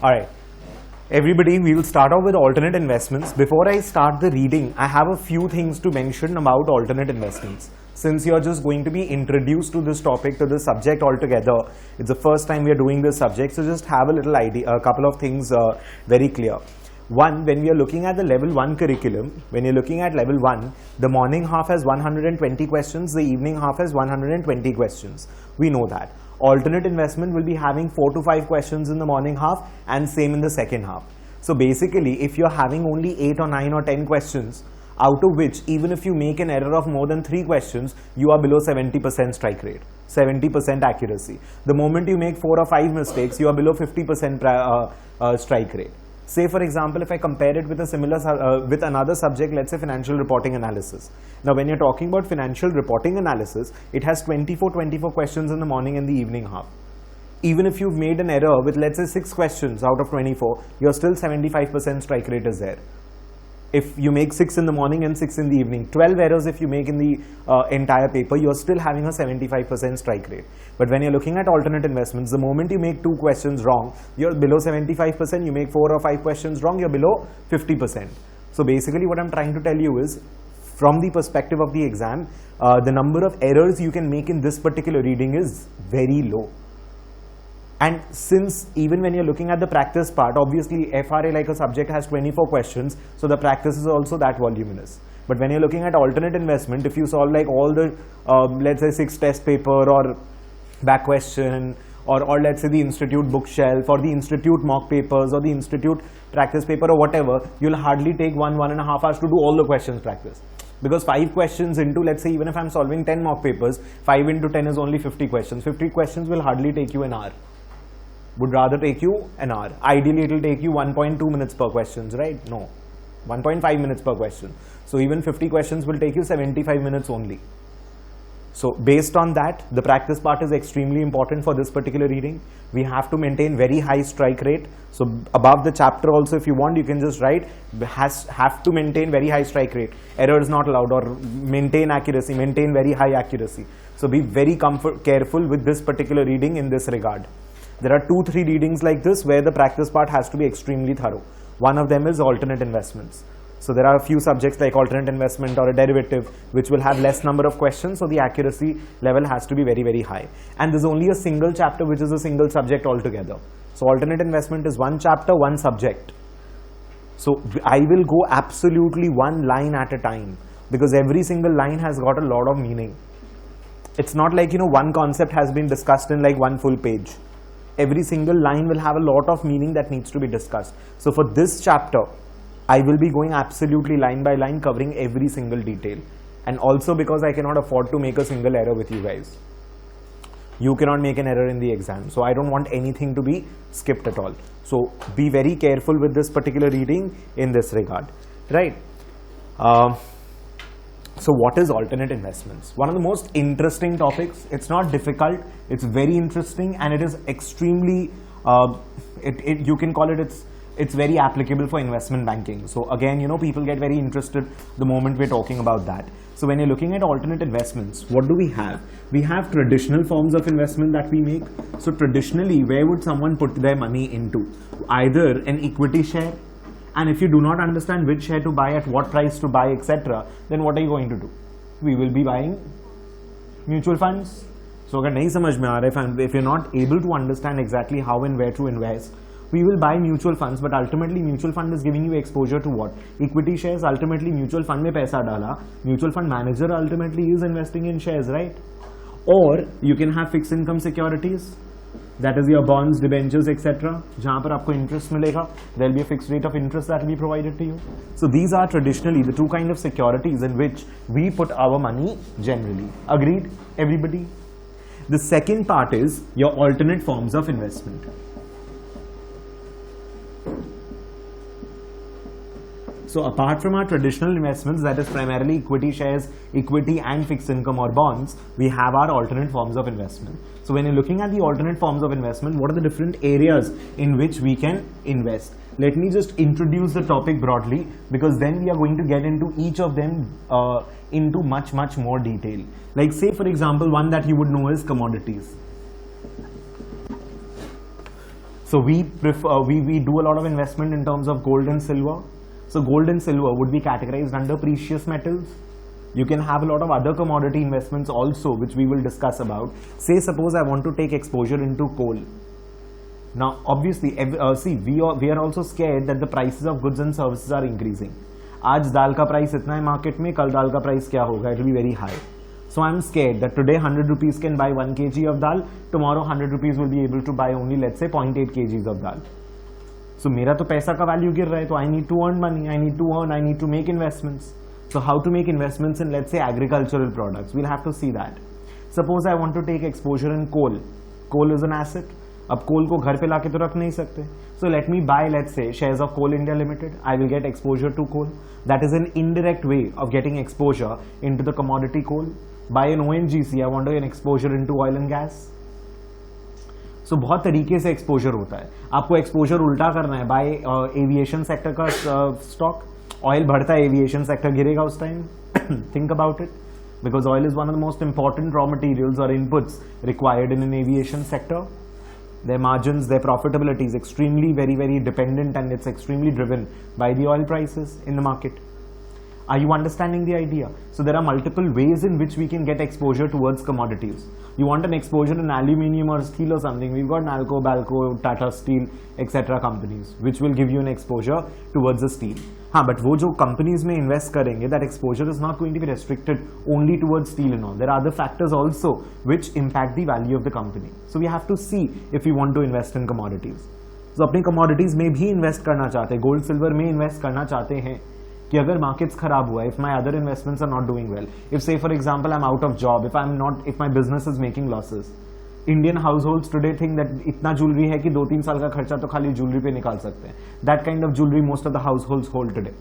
Alright, everybody, we will start off with alternate investments. Before I start the reading, I have a few things to mention about alternate investments. Since you're just going to be introduced to this topic, to this subject altogether, it's the first time we are doing this subject, so just have a little idea, a couple of things very clear. One, when we are looking at the level 1 curriculum, when you're looking at level 1, the morning half has 120 questions, the evening half has 120 questions. We know that. Alternate investment will be having 4 to 5 questions in the morning half and same in the second half. So basically, if you're having only 8 or 9 or 10 questions, out of which even if you make an error of more than 3 questions, you are below 70% strike rate, 70% accuracy. The moment you make 4 or 5 mistakes, you are below 50% strike rate. Say for example, if I compare it with a similar with another subject, let's say financial reporting analysis. Now when you're talking about financial reporting analysis, it has 24 questions in the morning and the evening half. Even if you've made an error with, let's say, 6 questions out of 24, you're still 75% strike rate is there. If you make 6 in the morning and 6 in the evening, 12 errors if you make in the entire paper, you're still having a 75% strike rate. But when you're looking at alternate investments, the moment you make 2 questions wrong, you're below 75%, you make 4 or 5 questions wrong, you're below 50%. So basically what I'm trying to tell you is, from the perspective of the exam, the number of errors you can make in this particular reading is very low. And since even when you're looking at the practice part, obviously FRA like a subject has 24 questions, so the practice is also that voluminous. But when you're looking at alternate investment, if you solve like all the let's say 6 test paper or back question or let's say the institute bookshelf or the institute mock papers or the institute practice paper or whatever, you'll hardly take 1.5 hours to do all the questions practice. Because 5 questions into, let's say even if I'm solving 10 mock papers, 5 into 10 is only 50 questions. 50 questions will hardly take you an hour. Would rather take you an hour. Ideally, it will take you 1.2 minutes per questions, right? No, 1.5 minutes per question. So even 50 questions will take you 75 minutes only. So based on that, the practice part is extremely important for this particular reading. We have to maintain very high strike rate. So above the chapter also, if you want, you can just write, have to maintain very high strike rate. Error is not allowed, or maintain accuracy, maintain very high accuracy. So be very careful with this particular reading in this regard. There are 2-3 readings like this where the practice part has to be extremely thorough. One of them is alternate investments. So there are a few subjects like alternate investment or a derivative which will have less number of questions, so the accuracy level has to be very, very high. And there's only a single chapter which is a single subject altogether. So alternate investment is 1 chapter, 1 subject. So I will go absolutely 1 line at a time, because every single line has got a lot of meaning. It's not like, you know, one concept has been discussed in like 1 full page. Every single line will have a lot of meaning that needs to be discussed. So for this chapter, I will be going absolutely line by line, covering every single detail. And also because I cannot afford to make a single error with you guys. You cannot make an error in the exam. So I don't want anything to be skipped at all. So be very careful with this particular reading in this regard, right? So what is alternate investments? One of the most interesting topics. It's not difficult, it's very interesting, and it is extremely, you can call it, it's very applicable for investment banking. So again, you know, people get very interested the moment we're talking about that. So when you're looking at alternate investments, what do we have? We have traditional forms of investment that we make. So traditionally, where would someone put their money into? Either an equity share, and if you do not understand which share to buy, at what price to buy, etc., then what are you going to do? We will be buying mutual funds. So अगर नहीं समझ में आ रहा है, if you're not able to understand exactly how and where to invest, we will buy mutual funds. But ultimately mutual fund is giving you exposure to what? Equity shares. Ultimately mutual fund में पैसा डाला, mutual fund manager ultimately is investing in shares, right? Or you can have fixed income securities. That is your bonds, debentures, etc. जहाँ पर आपको interest मिलेगा, there will be a fixed rate of interest that will be provided to you. So these are traditionally the 2 kind of securities in which we put our money generally. Agreed, everybody? The second part is your alternate forms of investment. So apart from our traditional investments, that is primarily equity shares, equity and fixed income or bonds, we have our alternate forms of investment. So when you're looking at the alternate forms of investment, what are the different areas in which we can invest? Let me just introduce the topic broadly, because then we are going to get into each of them into much more detail. Like say for example, one that you would know is commodities. So we prefer, we do a lot of investment in terms of gold and silver. So gold and silver would be categorized under precious metals. You can have a lot of other commodity investments also, which we will discuss about. Say suppose I want to take exposure into coal. Now obviously see, we are also scared that the prices of goods and services are increasing. आज दाल का price इतना है market में, कल दाल का price क्या होगा? It will be very high. So I'm scared that today 100 rupees can buy 1 kg of dal, tomorrow 100 rupees will be able to buy only, let's say, 0.8 kgs of dal. So मेरा तो पैसा का value गिर रहा है, तो I need to earn money, I need to make investments. So how to make investments in, let's say, agricultural products? We'll have to see that. Suppose I want to take exposure in coal. Coal is an asset. अब कोल को घर पे लाके तो रख नहीं सकते. So let me buy, let's say, shares of Coal India Limited. I will get exposure to coal. That is an indirect way of getting exposure into the commodity coal. Buy an ONGC. I want to get exposure into oil and gas. So बहुत तरीके से exposure होता है. आपको exposure उल्टा करना है, buy aviation sector का स्टॉक. ऑयल बढ़ता है, एविएशन सेक्टर गिरेगा उस time. Think about it, because oil is one of the most important raw materials और inputs required in an aviation sector. Their margins, their profitability is extremely very dependent, and it's extremely driven by the oil prices in the market. Are you understanding the idea? So there are multiple ways in which we can get exposure towards commodities. You want an exposure in aluminium or steel or something, we've got Nalco, Balco, Tata Steel, etc. companies, which will give you an exposure towards the steel. हाँ, but वो जो companies में invest करेंगे, that exposure is not going to be restricted only towards steel and all. There are other factors also which impact the value of the company. So we have to see if we want to invest in commodities. So अपनी commodities में भी invest करना चाहते हैं, gold, silver में invest करना चाहते हैं, कि अगर मार्केट्स खराब हुआ, if my other investments are not doing well, if say for example I'm out of job, if my business is making losses, Indian households today think that इतना jewellery है कि 2-3 साल का खर्चा तो खाली ज्वेलरी पे निकाल सकते हैं. That kind of jewelry most of the households hold today,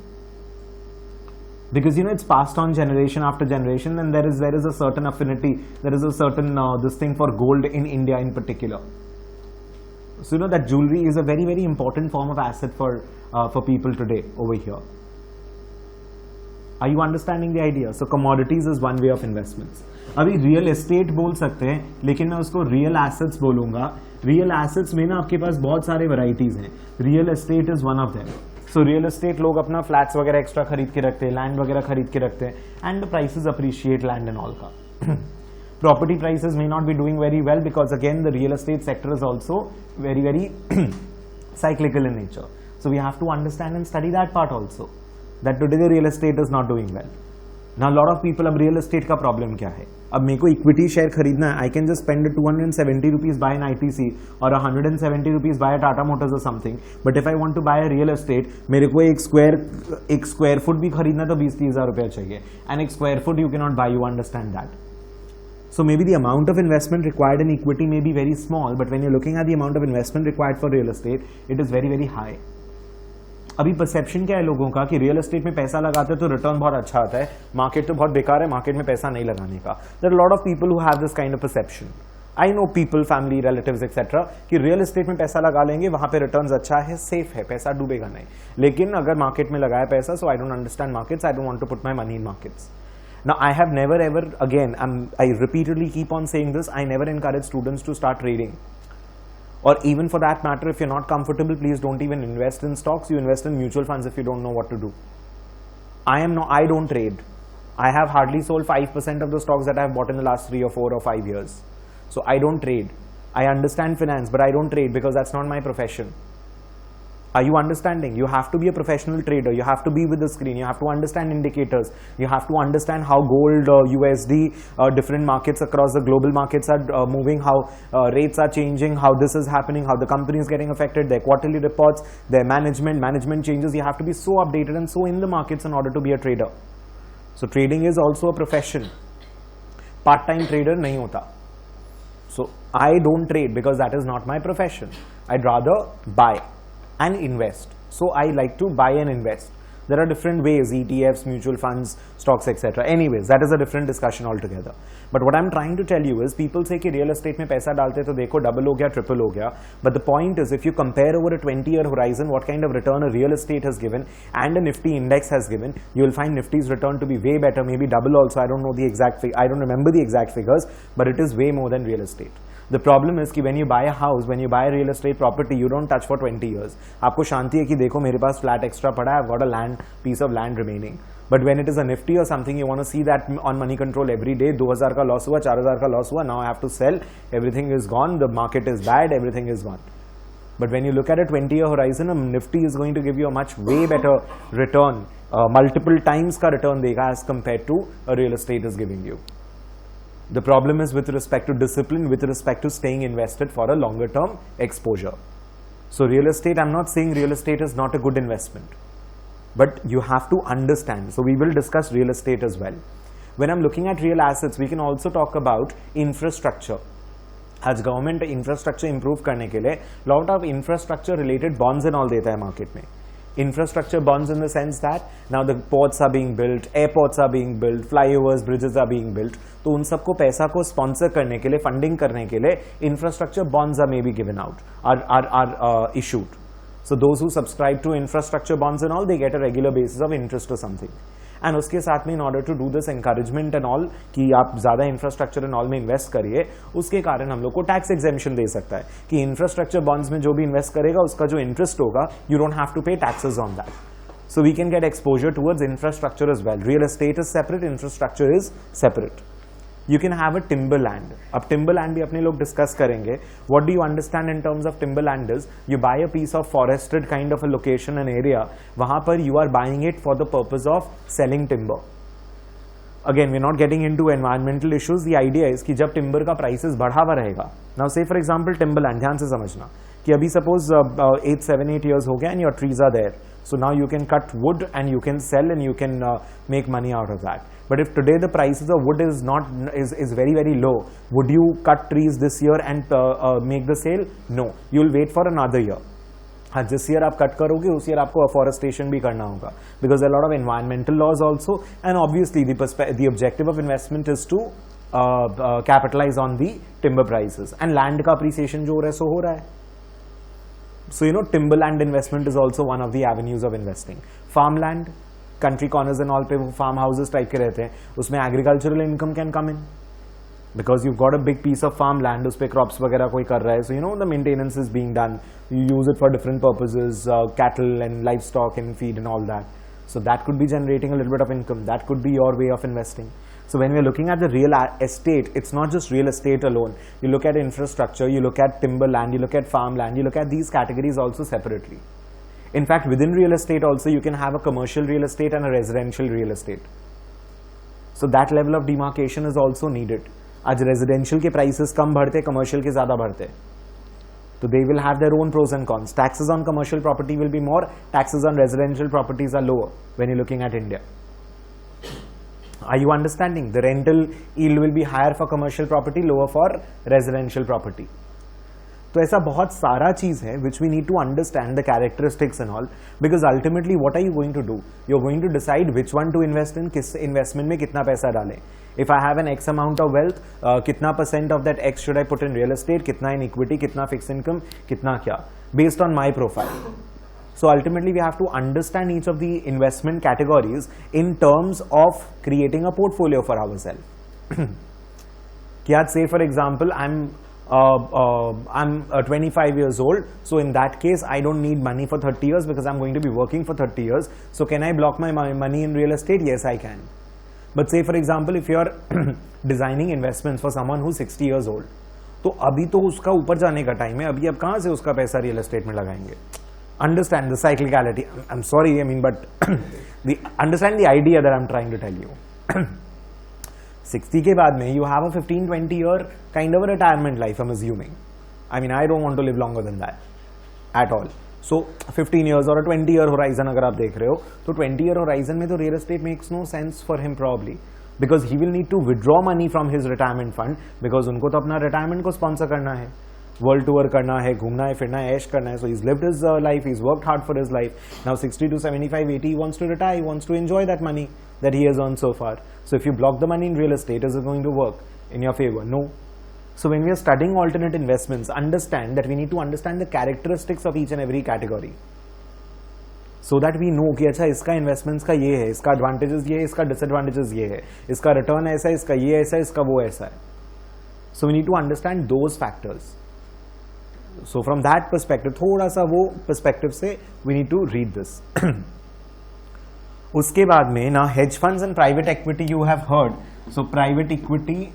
because it's passed on generation after generation, and there is a certain affinity, there is a certain this thing for gold in India in particular. So that jewelry is a very important form of asset for people today over here. Are you understanding the idea? So commodities is one way of investments. अभी real estate बोल सकते हैं, लेकिन मैं उसको real assets बोलूंगा. Real assets में ना आपके पास बहुत सारे वैरायटीज हैं. Real estate is one of them. So real estate लोग अपना फ्लैट्स वगैरह एक्स्ट्रा खरीद के रखते हैं, लैंड वगैरह खरीद के रखते हैं, and the prices appreciate land and all का. Property prices may not be doing very well because again the real estate sector is also very cyclical in nature. So we have to understand and study that part also, that today the real estate is not doing well. Now a lot of people, अब real estate का problem क्या है? अब मेरे को equity share खरीदना है, I can just spend 270 rupees buy an ITC or 170 rupees buy a Tata Motors or something. But if I want to buy a real estate, मेरे को एक square foot भी खरीदना तो 20-30 हज़ार रुपया चाहिए. And एक square foot you cannot buy, you understand that. So maybe the amount of investment required in equity may be very small, but when you're looking at the amount of investment required for real estate, it is very high. अभी perception क्या है लोगों का कि real estate में पैसा लगाते तो रिटर्न बहुत अच्छा आता है, मार्केट तो बहुत बेकार है, मार्केट में पैसा नहीं लगाने का. There are lot of people who have this kind of perception. I know people, family, relatives etcetera, कि रियल एस्टेट में पैसा लगा लेंगे, वहां पे रिटर्न्स अच्छा है, सेफ है, पैसा डूबेगा नहीं. लेकिन अगर मार्केट में लगाया पैसा, so I don't understand markets, I don't want to put my money in markets. Now I have never ever, again I repeatedly keep on saying this, I never encourage students to start trading, or even for that matter, if you're not comfortable, please don't even invest in stocks. You invest in mutual funds if you don't know what to do. I don't trade. I have hardly sold 5% of the stocks that I have bought in the last 3 or 4 or 5 years. So I don't trade. I understand finance, but I don't trade because that's not my profession. Are you understanding? You have to be a professional trader. You have to be with the screen. You have to understand indicators. You have to understand how gold, USD, different markets across the global markets are moving, how rates are changing, how this is happening, how the company is getting affected, their quarterly reports, their management changes. You have to be so updated and so in the markets in order to be a trader. So trading is also a profession. Part-time trader nahi hota. So I don't trade because that is not my profession. I'd rather buy and invest. So I like to buy and invest. There are different ways, ETFs, mutual funds, stocks, etc. Anyways, that is a different discussion altogether. But what I'm trying to tell you is, people say कि real estate में पैसा डालते तो देखो double हो गया, triple हो गया. But the point is, if you compare over a 20-year horizon what kind of return a real estate has given and a Nifty index has given, you will find Nifty's return to be way better, maybe double also. I don't know the exact I don't remember the exact figures, but it is way more than real estate. The problem is कि when you buy a house, when you buy a real estate property, you don't touch for 20 years. आपको शांति है कि देखो मेरे पास flat extra पड़ा है, I've got a piece of land remaining. But when it is a nifty or something, you want to see that on money control every day. 2000 का loss हुआ, 4000 का loss हुआ, now I have to sell, everything is gone, the market is bad, everything is gone. But when you look at a 20-year horizon, a nifty is going to give you a much way better return, multiple times का return देगा as compared to a real estate is giving you. The problem is with respect to discipline, with respect to staying invested for a longer term exposure. So real estate, I'm not saying real estate is not a good investment, but you have to understand. So we will discuss real estate as well. When I'm looking at real assets, we can also talk about infrastructure. आज government infrastructure improve करने के लिए lot of infrastructure related bonds and all देता है market में. Infrastructure bonds in the sense that now the ports are being built, airports are being built, flyovers, bridges are being built. तो उन सबको पैसा को स्पॉन्सर करने के लिए, फंडिंग करने के लिए infrastructure bonds are maybe given out, are issued. So those who subscribe to infrastructure bonds and all, they get a regular basis of interest or something. And उसके साथ में in order to do this encouragement and all कि आप ज़्यादा infrastructure and all में invest करिए, उसके कारण हम लोग को tax exemption दे सकता है कि infrastructure bonds में जो भी invest करेगा उसका जो interest होगा, you don't have to pay taxes on that. So we can get exposure towards infrastructure as well. Real estate is separate, infrastructure is separate. You can have a timberland. अब timberland भी अपने लोग discuss करेंगे. What do you understand in terms of timberland is you buy a piece of forested kind of a location and area. वहाँ पर you are buying it for the purpose of selling timber. Again, we're not getting into environmental issues. The idea is कि जब timber का prices बढ़ा हुआ रहेगा. Now say for example timberland, ध्यान से समझना कि अभी suppose 7-8 years हो गया and your trees are there. So now you can cut wood and you can sell and you can make money out of that. But if today the prices of wood is very low, would you cut trees this year and make the sale? No, you will wait for another year. हाँ, जिस year आप cut करोगे उस year आपको afforestation भी करना होगा, because a lot of environmental laws also, and obviously the objective of investment is to capitalize on the timber prices, and land का appreciation जो हो रहा है सो हो रहा है. So you know, timberland investment is also one of the avenues of investing. Farmland, country corners and all पे वो farm houses type के रहते हैं, उसमें agricultural income can come in because you've got a big piece of farmland, उस पे crops वगैरह कोई कर रहा है, so you know the maintenance is being done, you use it for different purposes, cattle and livestock and feed and all that, so that could be generating a little bit of income. That could be your way of investing. So when we're looking at the real estate, it's not just real estate alone. You look at infrastructure, you look at timberland, you look at farmland, you look at these categories also separately. In fact, within real estate also, you can have a commercial real estate and a residential real estate. So that level of demarcation is also needed. आज residential के prices कम बढ़ते, commercial के ज़्यादा बढ़ते. So they will have their own pros and cons. Taxes on commercial property will be more, taxes on residential properties are lower when you're looking at India. Are you understanding? The rental yield will be higher for commercial property, lower for residential property. तो ऐसा बहुत सारा चीज है which we need to understand the characteristics and all, because ultimately what are you going to do? You're going to decide which one to invest in, किस investment में कितना पैसा डालें. If I have an X amount of wealth, कितना % of that X should I put in real estate, कितना in equity, कितना fixed income, कितना क्या, based on my profile. So ultimately we have to understand each of the investment categories in terms of creating a portfolio for ourselves. कि आज say for example I'm 25 years old, so in that case I don't need money for 30 years because I'm going to be working for 30 years. So can I block my money in real estate? Yes, I can. But say for example if you're designing investments for someone who's 60 years old, तो अभी तो उसका ऊपर जाने का time है, अभी अब कहाँ से उसका पैसा रियल एस्टेट में लगाएंगे? Understand the cyclicality. I'm sorry, I mean, but understand the idea that I'm trying to tell you. 60 के बाद में you have a 15-20 year kind of a retirement life, I'm assuming. I mean, I don't want to live longer than that at all. So 15 years or a 20 year horizon अगर आप देख रहे हो, तो 20 year horizon में तो real estate makes no sense for him probably, because he will need to withdraw money from his retirement fund, because उनको तो अपना retirement को sponsor करना है, वर्ल्ड टूर करना है, घूमना है, फिरना है, ऐश करना है. So he's lived his life, he's worked hard for his life. Now 60 to 75, 80, he wants to retire, he wants to enjoy that money that he has earned so far. So if you block the money in real estate, is it going to work in your favor? No. So when we are studying alternate investments, understand that we need to understand the characteristics of each and every category, so that we know कि अच्छा इसका investments का ये है, इसका advantages ये है, इसका disadvantages ये है, इसका return ऐसा है, इसका ये ऐसा है, इसका वो ऐसा है. So we need to understand those factors. So from that perspective, थोड़ा सा वो perspective से we need to read this. उसके बाद में ना hedge funds and private equity you have heard. So private equity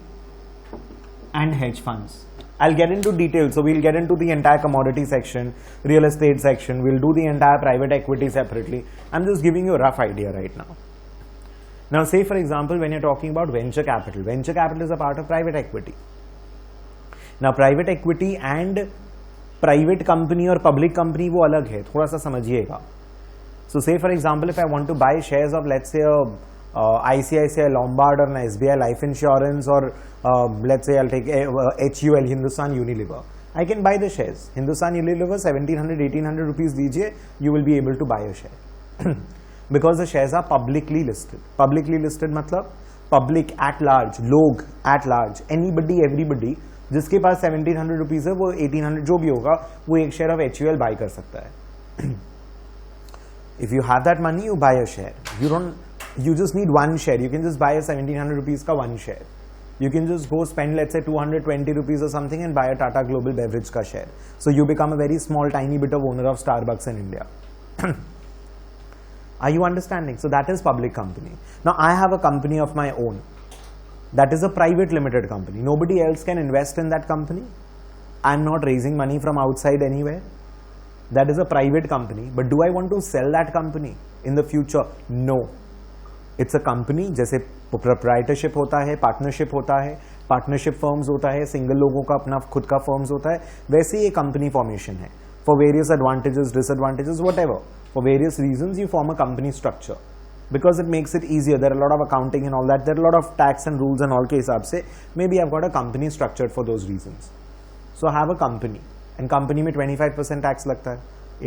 and hedge funds. I'll get into details. So we'll get into the entire commodity section, real estate section. We'll do the entire private equity separately. I'm just giving you a rough idea right now. Now say for example, when you're talking about venture capital is a part of private equity. Now private equity and private company or public company वो अलग है, थोड़ा सा समझिएगा. So say for example, if I want to buy shares of let's say a ICICI Lombard or an SBI Life Insurance, or let's say I'll take HUL, Hindustan Unilever, I can buy the shares. Hindustan Unilever 1700-1800 rupees दीजिए, you will be able to buy a share. Because the shares are publicly listed. Publicly listed मतलब public at large, लोग at large, anybody, everybody, जिसके पास 1700 rupees है वो 1800 जो भी होगा वो एक शेयर ऑफ HUL बाय कर सकता है. If you have that money, you buy a share. You just need one share. You can just buy a 1700 rupees का one share. You can just go spend let's say 220 rupees or something and buy a Tata Global Beverage का share. So you become a very small tiny bit of owner of Starbucks in India. Are you understanding? So that is public company. Now I have a company of my own. That is a private limited company. Nobody else can invest in that company. I'm not raising money from outside anywhere. That is a private company. But do I want to sell that company in the future? No. It's a company. जैसे proprietorship होता है, partnership होता है, partnership firms होता है, single लोगों का अपना खुद का firms होता है, वैसे ही ये company formation है. For various advantages, disadvantages, whatever. For various reasons, you form a company structure. Because it makes it easier. There are a lot of accounting and all that. There are a lot of tax and rules and all के हिसाब से maybe I've got a company structured for those reasons. So I have a company and company में 25% tax लगता है.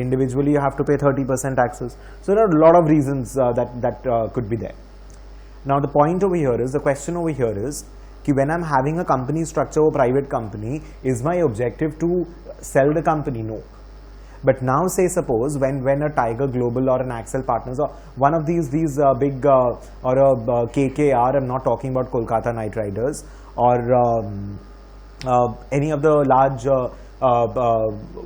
Individually you have to pay 30% taxes. So there are a lot of reasons that could be there. Now the point over here is, the question over here is कि when I'm having a company structure or private company, is my objective to sell the company? No. But now say suppose when a Tiger Global or an Axel Partners or one of these big or a KKR, I'm not talking about Kolkata Knight Riders, or any of the large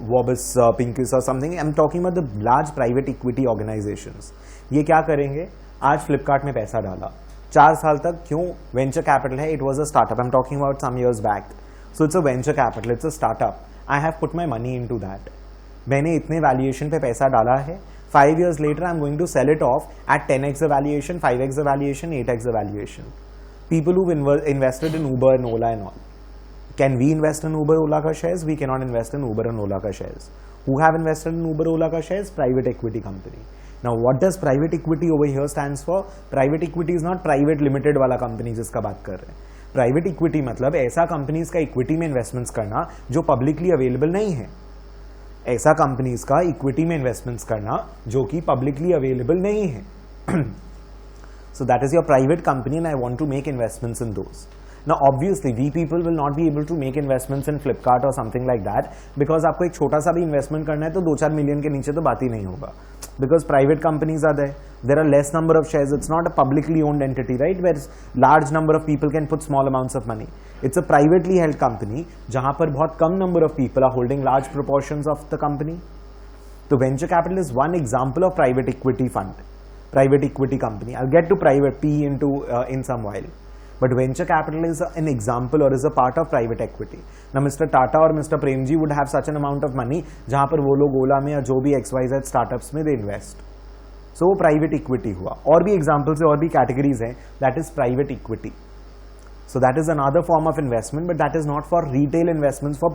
Wobus Pinkies or something, I'm talking about the large private equity organizations. ये क्या करेंगे? आज Flipkart में पैसा डाला 4 साल तक, क्यों? Venture capital है, it was a startup. I'm talking about some years back. So it's a venture capital, it's a startup. I have put my money into that. मैंने इतने वैल्यूएशन पे पैसा डाला है, 5 years later I'm going to sell it off at 10x the valuation, 5x the valuation, 8x the valuation. People who've invested in Uber and Ola and all. Can we invest in Uber, Ola ka shares? We cannot invest in Uber and Ola ka shares. Who have invested in Uber, Ola ka shares? Private equity company. Now what does private equity over here stands for? Private equity is not private limited वाला company जिसका बात कर रहे हैं. Private equity मतलब ऐसा companies का equity में investments करना जो publicly available नहीं है. ऐसा कंपनीज का इक्विटी में इन्वेस्टमेंट्स करना जो कि पब्लिकली अवेलेबल नहीं है. So that is your private company and I want to make investments in those. Now obviously we people will not be able to make investments in Flipkart or something like that, because आपको एक छोटा सा भी investment करना है तो 2-4 million के नीचे तो बात ही नहीं होगा. Because private companies are there are less number of shares. It's not a publicly owned entity, right, where large number of people can put small amounts of money. It's a privately held company जहाँ पर बहुत कम number of people are holding large proportions of the company. So venture capital is one example of private equity fund, private equity company. I'll get to private P in some while. But venture capital is an example or is a part of private equity. Now Mr. Tata or Mr. Premji would have such an amount of money जहाँ पर वो लोग ओला में या जो भी XYZ startups में they invest. So वो private equity हुआ. और भी examples और भी categories हैं, that is private equity. So that is another form of investment, but that is not for retail investments for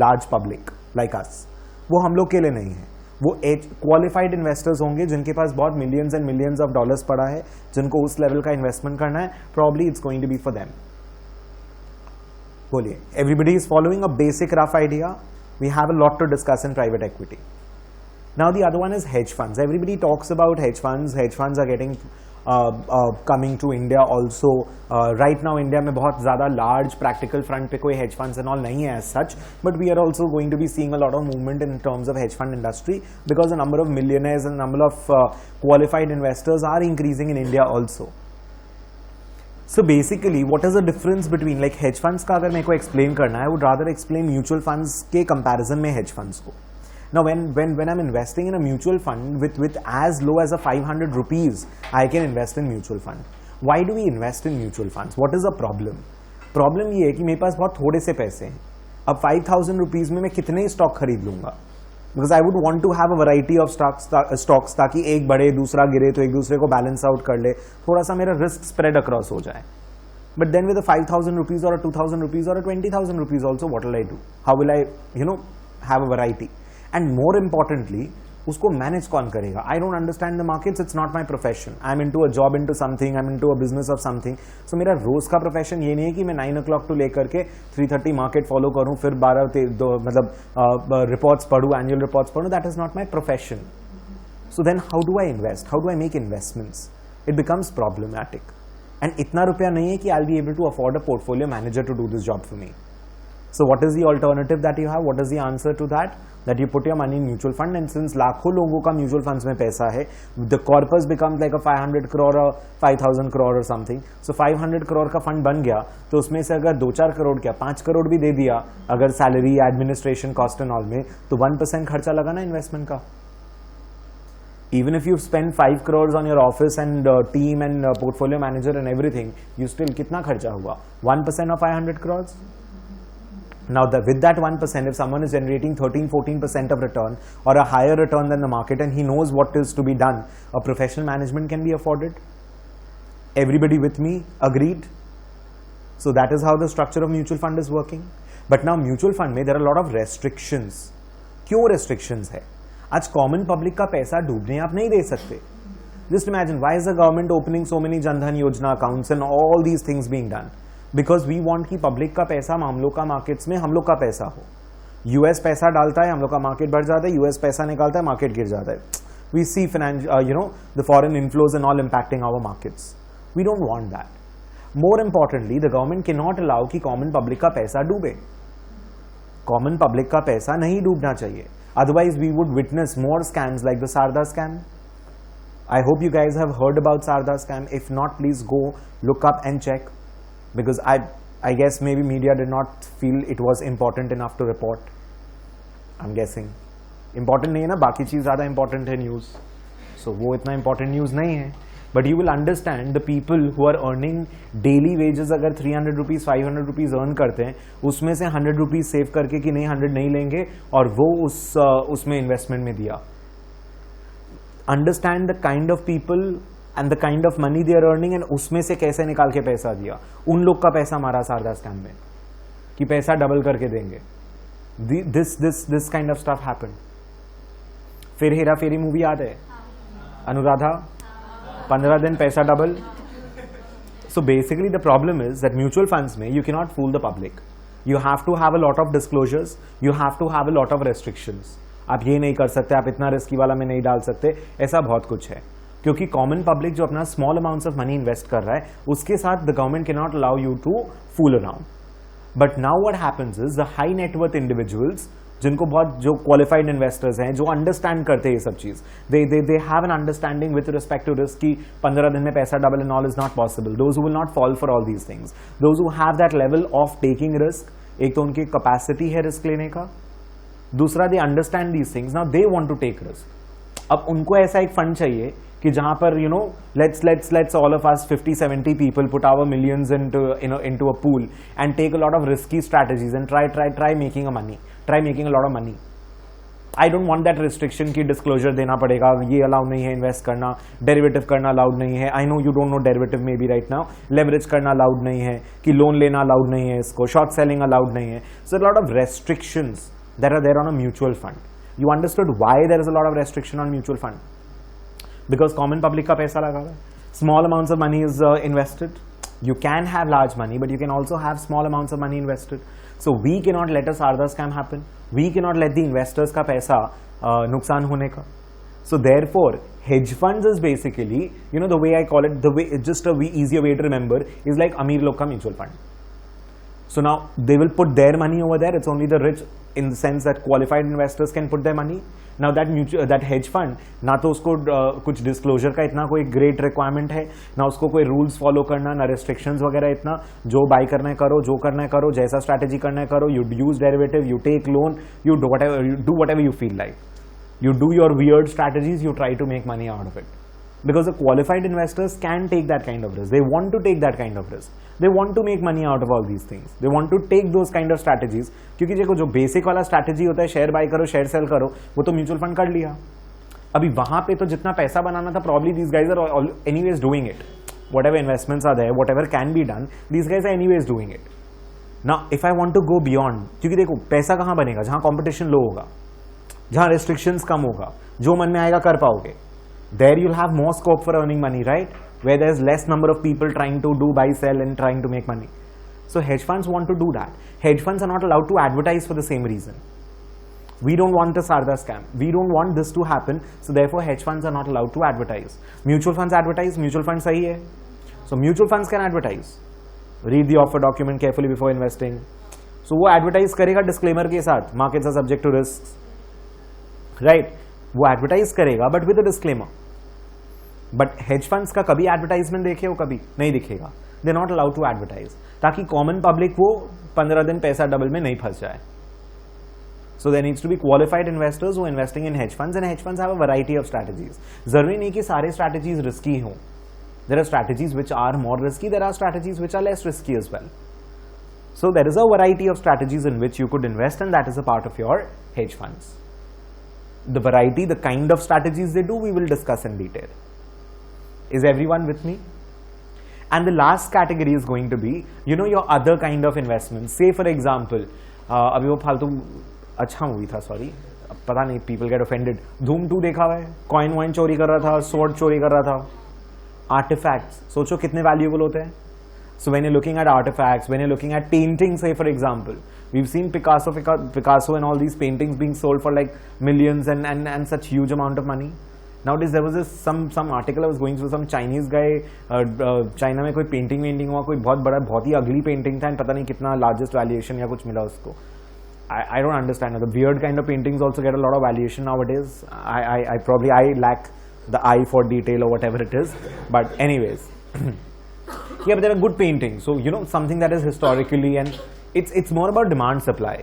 large public like us. वो हम लोग के लिए नहीं है. वो क्वालिफाइड इन्वेस्टर्स होंगे जिनके पास बहुत millions and millions of dollars पड़ा है, जिनको उस लेवल का इन्वेस्टमेंट करना है. Probably it's going to be for them. बोलिए, everybody is following a basic rough idea. We have a lot to discuss in private equity. Now the other one is hedge funds. Everybody talks about hedge funds. Hedge funds are getting coming to India also. Right now India में बहुत ज़्यादा large practical front पे कोई hedge funds and all नहीं है as such, but we are also going to be seeing a lot of movement in terms of hedge fund industry because the number of millionaires and number of qualified investors are increasing in India also. So basically, what is the difference between like hedge funds का अगर मेरे को explain करना है, I would rather explain mutual funds के comparison में hedge funds को. Now when I'm investing in a mutual fund with as low as a 500 rupees, I can invest in mutual fund. Why do we invest in mutual funds? What is the problem? Problem ये है कि मेरे पास बहुत थोड़े से पैसे हैं. अब 5,000 rupees में मैं कितने स्टॉक खरीद लूंगा? Because I would want to have a variety of stocks ताकि एक बढ़े दूसरा गिरे तो एक दूसरे को बैलेंस आउट कर ले, थोड़ा सा मेरा रिस्क स्प्रेड अक्रॉस हो जाए. But then with a 5,000 rupees or a 2,000 rupees or a 20,000 rupees also, what will I do? How will I, have a variety? And more importantly, उसको मैनेज कौन करेगा? I don't understand the markets. It's not my profession. I'm into a job, into something. I'm into a business of something. So मेरा रोज का profession ये नहीं है कि मैं 9 o'clock to लेकर के 3:30 मार्केट फॉलो करूं, फिर 12 मतलब रिपोर्ट्स पढ़ूं, एनुअल रिपोर्ट्स पढ़ूं. That is not my profession. So then how do I invest? How do I make investments? It becomes problematic. And इतना रुपया नहीं है कि I'll be able to afford a portfolio manager to do this job for me. So what is the alternative that you have? What is the answer to that? That you put your money in mutual fund, and since लाखों लोगों का mutual funds में पैसा है, the corpus becomes like a 500 crore or 5,000 crore or something. So 500 crore का fund बन गया, तो उसमें से अगर 2-4 करोड़ क्या 5 करोड़ भी दे दिया, अगर salary, administration cost and all में, तो 1% खर्चा लगा ना इन्वेस्टमेंट का. Even if you spend 5 crores on your office and team and portfolio manager and everything, you still कितना खर्चा हुआ? 1% of 500 crores? Now with that 1%, if someone is generating 13-14% of return or a higher return than the market and he knows what is to be done, a professional management can be afforded. Everybody with me? Agreed? So that is how the structure of mutual fund is working. But now mutual fund में there are a lot of restrictions. क्यों restrictions है? आज common public का पैसा डूबने आप नहीं दे सकते. Just imagine, why is the government opening so many Jan Dhan Yojana accounts and all these things being done? Because we want कि पब्लिक का पैसा हम लोग का मार्केट्स में हम लोग का पैसा हो. यूएस पैसा डालता है, हम लोग का मार्केट बढ़ जाता है, यूएस पैसा निकालता है, मार्केट गिर जाता है. We see the foreign inflows and all impacting our markets. We don't want that. More importantly, the government cannot allow कि common public का पैसा डूबे. Common public का पैसा नहीं डूबना चाहिए. Otherwise, we would witness more scams like the CIRA scam. I hope you guys have heard about CIRA scam. If not, please go look up and check. Because I guess maybe media did not feel it was important enough to report. I'm guessing. Important नहीं है ना, बाकी चीज़ ज़्यादा important है news. So वो इतना important news नहीं है. But you will understand the people who are earning daily wages अगर 300 rupees, 500 rupees earn करते हैं, उसमें से 100 rupees save करके कि नहीं 100 नहीं लेंगे और वो उसमें investment में दिया. Understand the kind of people and the kind of money they are earning and उसमें से कैसे निकाल के पैसा दिया. उन लोग का पैसा मारा सारदा स्कैम में कि पैसा डबल करके देंगे. This kind of stuff happened. फिर हेरा फेरी मूवी याद है? अनुराधा 15 दिन पैसा double. So basically the problem is that mutual funds में you cannot fool the public. You have to have a lot of disclosures. You have to have a lot of restrictions. आप ये नहीं कर सकते, आप इतना रिस्की वाला में नहीं डाल सकते, ऐसा बहुत कुछ है. क्योंकि कॉमन पब्लिक जो अपना small amounts of money invest कर रहा है, उसके साथ the government can not allow you to fool around. But now what happens is the high net worth individuals, जिनको बहुत जो क्वालिफाइड इन्वेस्टर्स हैं, जो अंडरस्टैंड करते हैं ये सब चीज, they have an understanding with respect to risk कि 15 दिन में पैसा double and all is not possible. Those who will not fall for all these things, those who have that level of taking risk. एक तो उनकी capacity है risk लेने का, दूसरा they understand these things. Now they want to take risk. अब उनको ऐसा एक फंड चाहिए कि जहां पर let's all of us 50-70 people put our millions into a pool and take a lot of risky strategies and try making a lot of money. I don't want that restriction कि disclosure देना पड़ेगा, ये allow नहीं है invest करना, derivative करना allowed नहीं है. I know you don't know derivative maybe right now. Leverage करना अलाउड नहीं है, कि लोन लेना अलाउड नहीं है, इसको शॉर्ट सेलिंग अलाउड नहीं है. So a lot of restrictions that are there on a mutual fund. You understood why there is a lot of restriction on mutual fund? Because common public का पैसा लगा हुआ है. Small amounts of money is invested. You can have large money, but you can also have small amounts of money invested. So we cannot let a CIRA scam happen. We cannot let the investors का पैसा नुकसान होने का. So therefore, hedge funds is basically, the way I call it, the way, just a easier way to remember is like अमीर लोग का mutual fund. So now they will put their money over there. It's only the rich in the sense that qualified investors can put their money. Now that hedge fund, ना तो उसको कुछ disclosure का इतना कोई great requirement है, ना उसको कोई rules follow करना, ना restrictions वगैरह इतना, जो buy करना है करो, जो करना है करो, जैसा strategy करना है करो, you use derivative, you take loan, you do whatever you feel like. You do your weird strategies, you try to make money out of it. Because the qualified investors can take that kind of risk. They want to take that kind of risk. They want to make money out of all these things. They want to take those kind of strategies. क्योंकि देखो जो basic वाला strategy होता है, share bye करो, share cell करो, वो तो म्यूचुअल फंड कर लिया. अभी वहां पे तो जितना पैसा बनाना था, probably these guys are anyways doing it. Whatever investments are there, whatever can be done, these guys are anyways doing it. Now, if I want to go beyond, क्योंकि देखो पैसा कहाँ बनेगा? जहाँ competition low होगा, जहाँ restrictions कम होगा, जो मन में आएगा कर पाओगे. There you'll have more scope for earning money, right? Where there's less number of people trying to do buy sell and trying to make money. So hedge funds want to do that. Hedge funds are not allowed to advertise for the same reason. We don't want the Sarda scam. We don't want this to happen. So therefore hedge funds are not allowed to advertise. Mutual funds advertise. Mutual funds sahi hai. So mutual funds can advertise. Read the offer document carefully before investing. So वो advertise करेगा disclaimer के साथ. Markets are subject to risks. Right? वो advertise करेगा but with a disclaimer. But hedge funds का कभी advertisement देखे हो? कभी नहीं दिखेगा. They not allowed to advertise, ताकि कॉमन पब्लिक वो 15 दिन पैसा डबल में नहीं फंस जाए. So there needs to be qualified investors who investing in hedge funds, and hedge funds have a variety of strategies. जरूरी नहीं कि सारे स्ट्रैटेजीज रिस्की हों. There are strategies which are more risky, there are strategies which are less risky as well. So there is a variety of strategies in which you could invest, and that is a part of your hedge funds. The variety, the kind of strategies they do, we will discuss in detail. Is everyone with me? And the last category is going to be, your other kind of investments. Say for example, अभी वो फालतू अच्छा movie था, sorry पता नहीं, people get offended. धूम 2 देखा हुआ है, कॉइन वाइन चोरी कर रहा था, स्वॉर्ड चोरी कर रहा था. आर्टिफैक्ट्स सोचो कितने वैल्यूएबल होते हैं. So when you're looking at artifacts, when you're looking at paintings, say for example, we've seen Picasso and all these paintings being sold for like millions and such huge amount of money. Nowadays there was some article I was going through, some Chinese guy, China में कोई painting हुआ, कोई बहुत ही ugly painting था, and पता नहीं कितना largest valuation या कुछ मिला उसको. I don't understand. The weird kind of paintings also get a lot of valuation nowadays. I lack the eye for detail or whatever it is, but anyways. Yeah, but they're a good painting. So something that is historically, and it's more about demand supply.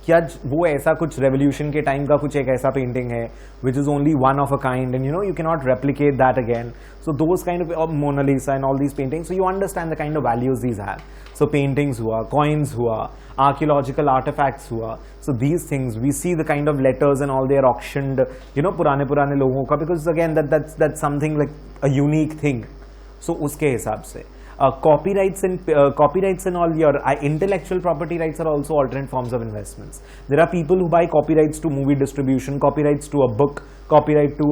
क्या वो ऐसा कुछ revolution के time का कुछ एक ऐसा painting है which is only one of a kind, and you can not replicate that again. So those kind of Mona Lisa and all these paintings, so you understand the kind of values these have. So paintings हुआ, coins हुआ, archaeological artifacts हुआ. So these things we see the kind of letters and all they are auctioned, पुराने लोगों का, because again that's something like a unique thing. सो उसके हिसाब से copyrights and all your intellectual property rights are also alternate forms of investments. There are people who buy copyrights to movie distribution, copyrights to a book, copyright to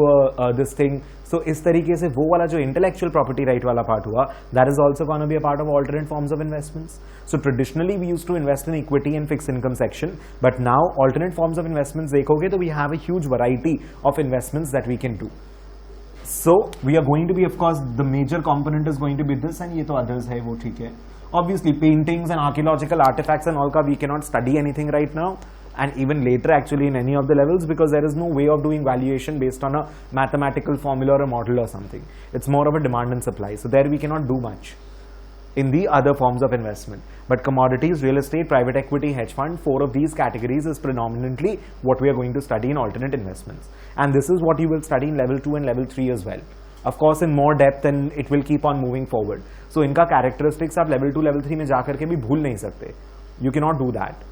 this thing. So इस तरीके से वो वाला जो intellectual property right वाला part हुआ, that is also going to be a part of alternate forms of investments. So traditionally we used to invest in equity and fixed income section, but now alternate forms of investments देखोगे तो we have a huge variety of investments that we can do. So we are going to be, of course, the major component is going to be this, and ये तो others है, वो ठीक है. Obviously paintings and archaeological artifacts and all का we cannot study anything right now, and even later actually in any of the levels, because there is no way of doing valuation based on a mathematical formula or a model or something. It's more of a demand and supply, so there we cannot do much in the other forms of investment. But commodities, real estate, private equity, hedge fund, 4 of these categories is predominantly what we are going to study in alternate investments. And this is what you will study in level 2 and level 3 as well. Of course in more depth, and it will keep on moving forward. So इनका characteristics आप level 2, level 3 में जाकर के भी भूल नहीं सकते. You cannot do that.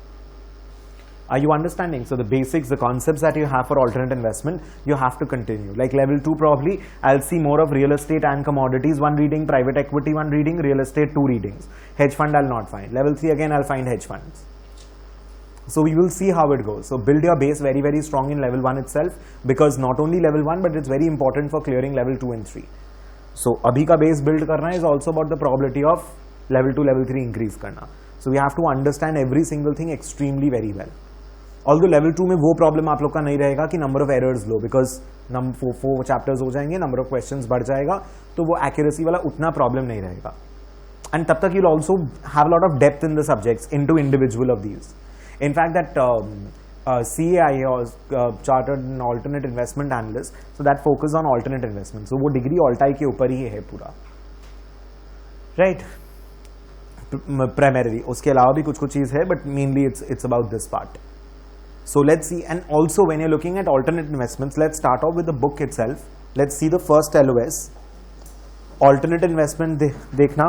Are you understanding? So the basics, the concepts that you have for alternate investment, you have to continue. Like level 2 probably, I'll see more of real estate and commodities, 1 reading, private equity 1 reading, real estate 2 readings. Hedge fund I'll not find. Level 3 again I'll find hedge funds. So we will see how it goes. So build your base very, very strong in level 1 itself, because not only level 1, but it's very important for clearing level 2 and 3. So abhi ka base build karna is also about the probability of level 2, level 3 increase karna. So we have to understand every single thing extremely very well. Although level 2 में वो problem आप लोग का नहीं रहेगा कि number of errors low, because 4 chapters हो जाएंगे, नंबर ऑफ क्वेश्चंस बढ़ जाएगा, तो वो एक्यूरेसी वाला उतना प्रॉब्लम नहीं रहेगा. and तब तक you'll also have a lot of depth in the subjects into individual of these. In fact, that CAIA or Chartered and Alternate Investment Analyst, so that focus on alternate investment. So वो degree ऑल्टाई के ऊपर ही है पूरा, right? Primarily, उसके अलावा भी कुछ चीज़ है, but mainly it's about this part. So let's see, and also when you're looking at alternate investments, let's start off with the book itself. Let's see the first LOS. Alternate investment देखना.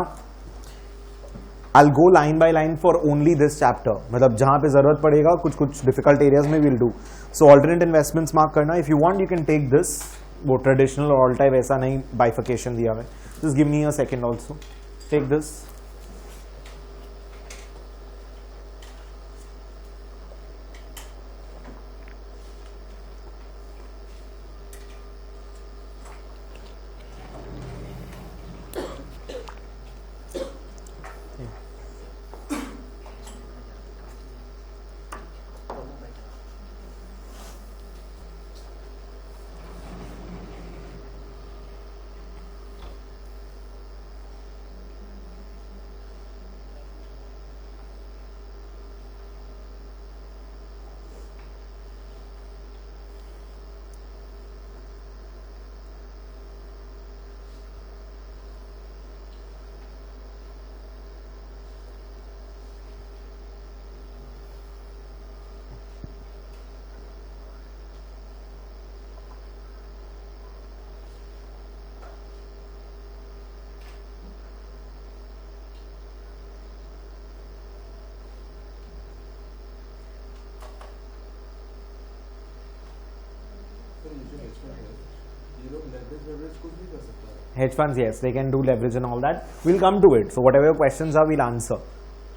I'll go line by line for only this chapter. मतलब जहाँ पे जरूरत पड़ेगा कुछ difficult areas में we'll do. So alternate investments mark करना. If you want, you can take this. वो traditional और all type ऐसा नहीं bifurcation दिया है. Just give me a second also. Take this. Hedge funds, yes, they can do leverage and all that. We'll come to it. So whatever your questions are, we'll answer,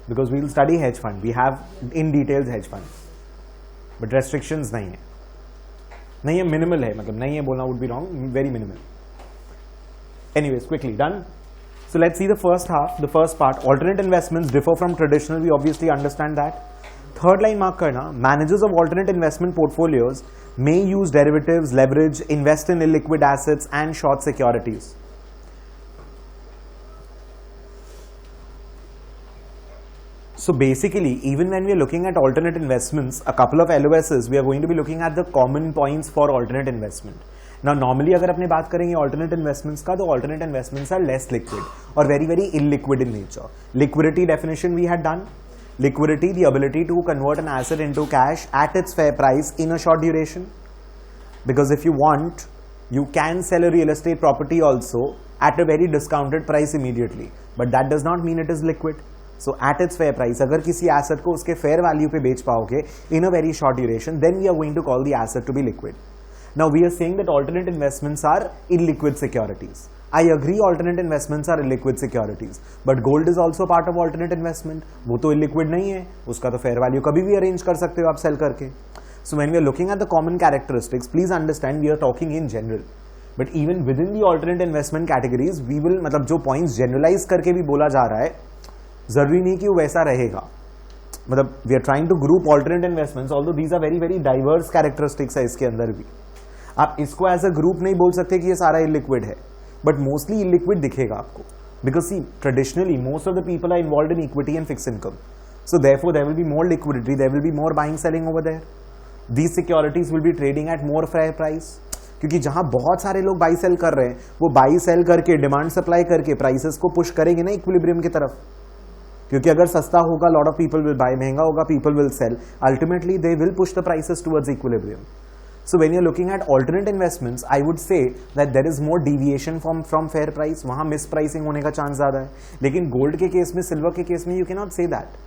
because we'll study hedge fund. We have in details hedge funds, but restrictions नहीं है, minimal है, मतलब नहीं है बोलना would be wrong, very minimal. Anyways, quickly done. So let's see the first half, the first part. Alternate investments differ from traditional. We obviously understand that. Third line mark करना. Managers of alternate investment portfolios may use derivatives, leverage, invest in illiquid assets and short securities. So basically, even when we are looking at alternate investments, a couple of LOSs, we are going to be looking at the common points for alternate investment. Now normally अगर अपने बात करेंगे alternate investments का, तो alternate investments are less liquid or very illiquid in nature. Liquidity definition we had done. Liquidity, the ability to convert an asset into cash at its fair price in a short duration. Because if you want, you can sell a real estate property also at a very discounted price immediately. But that does not mean it is liquid. So at its fair price, अगर किसी asset को उसके fair value पे बेच पाओगे in a very short duration, then we are going to call the asset to be liquid. Now we are saying that alternate investments are illiquid securities. I agree, alternate investments are illiquid securities, but gold is also part of alternate investment. वो तो illiquid नहीं है, उसका तो fair value कभी भी arrange कर सकते हो आप sell करके. So when we are looking at the common characteristics, please understand we are talking in general. But even within the alternate investment categories, we will मतलब जो points generalize करके भी बोला जा रहा है, जरूरी नहीं कि वो वैसा रहेगा. मतलब we are trying to group alternate investments, although these are very diverse characteristics है इसके अंदर भी. आप इसको as a group नहीं बोल सकते कि ये सारा illiquid है, but mostly illiquid दिखेगा आपको. Because see, traditionally most of the people are involved in equity and fixed income. So therefore there will be more liquidity, there will be more buying selling over there. These securities will be trading at more fair price. क्योंकि जहां बहुत सारे लोग by cell कर रहे हैं, वो buy sell करके डिमांड सप्लाई करके प्राइसेस को पुश करेंगे ना इक्विलिब्रियम की तरफ. क्योंकि अगर सस्ता होगा, lot of people will buy, महंगा होगा, people will sell, ultimately they will push the prices towards equilibrium. So when you're looking at alternate investments, I would say that there is more deviation from fair price. वहाँ mispricing होने का chance ज़्यादा है. लेकिन gold के case में, silver के case में, you cannot say that.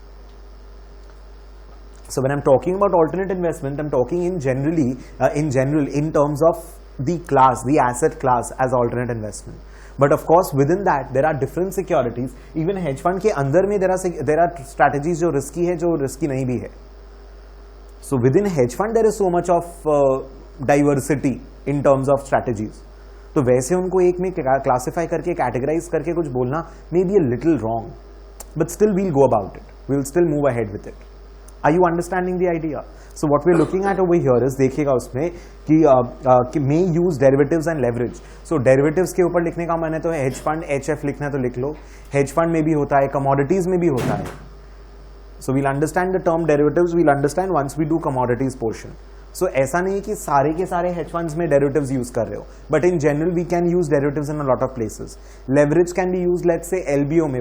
So when I'm talking about alternate investment, I'm talking in general in terms of the class, the asset class as alternate investment. But of course within that there are different securities. Even hedge fund के अंदर में there are strategies जो risky है, जो risky नहीं भी है. So within hedge fund there is so much of diversity in terms of strategies. तो वैसे उनको एक में classify करके, categorize करके कुछ बोलना may be a little wrong, but still we'll go about it. We'll still move ahead with it. Are you understanding the idea? So what we're looking at over here is, देखिएगा उसमें कि may use derivatives and leverage. So derivatives के ऊपर लिखने का मन है तो hedge fund HF लिखना है तो लिख लो. Hedge fund में भी होता है, commodities में भी होता है. So we'll understand the term derivatives, we'll understand once we do commodities portion. So ऐसा नहीं कि सारे के सारे hedge funds में derivatives use कर रहे हो, but in general we can use derivatives in a lot of places. Leverage can be used, let's say LBO में,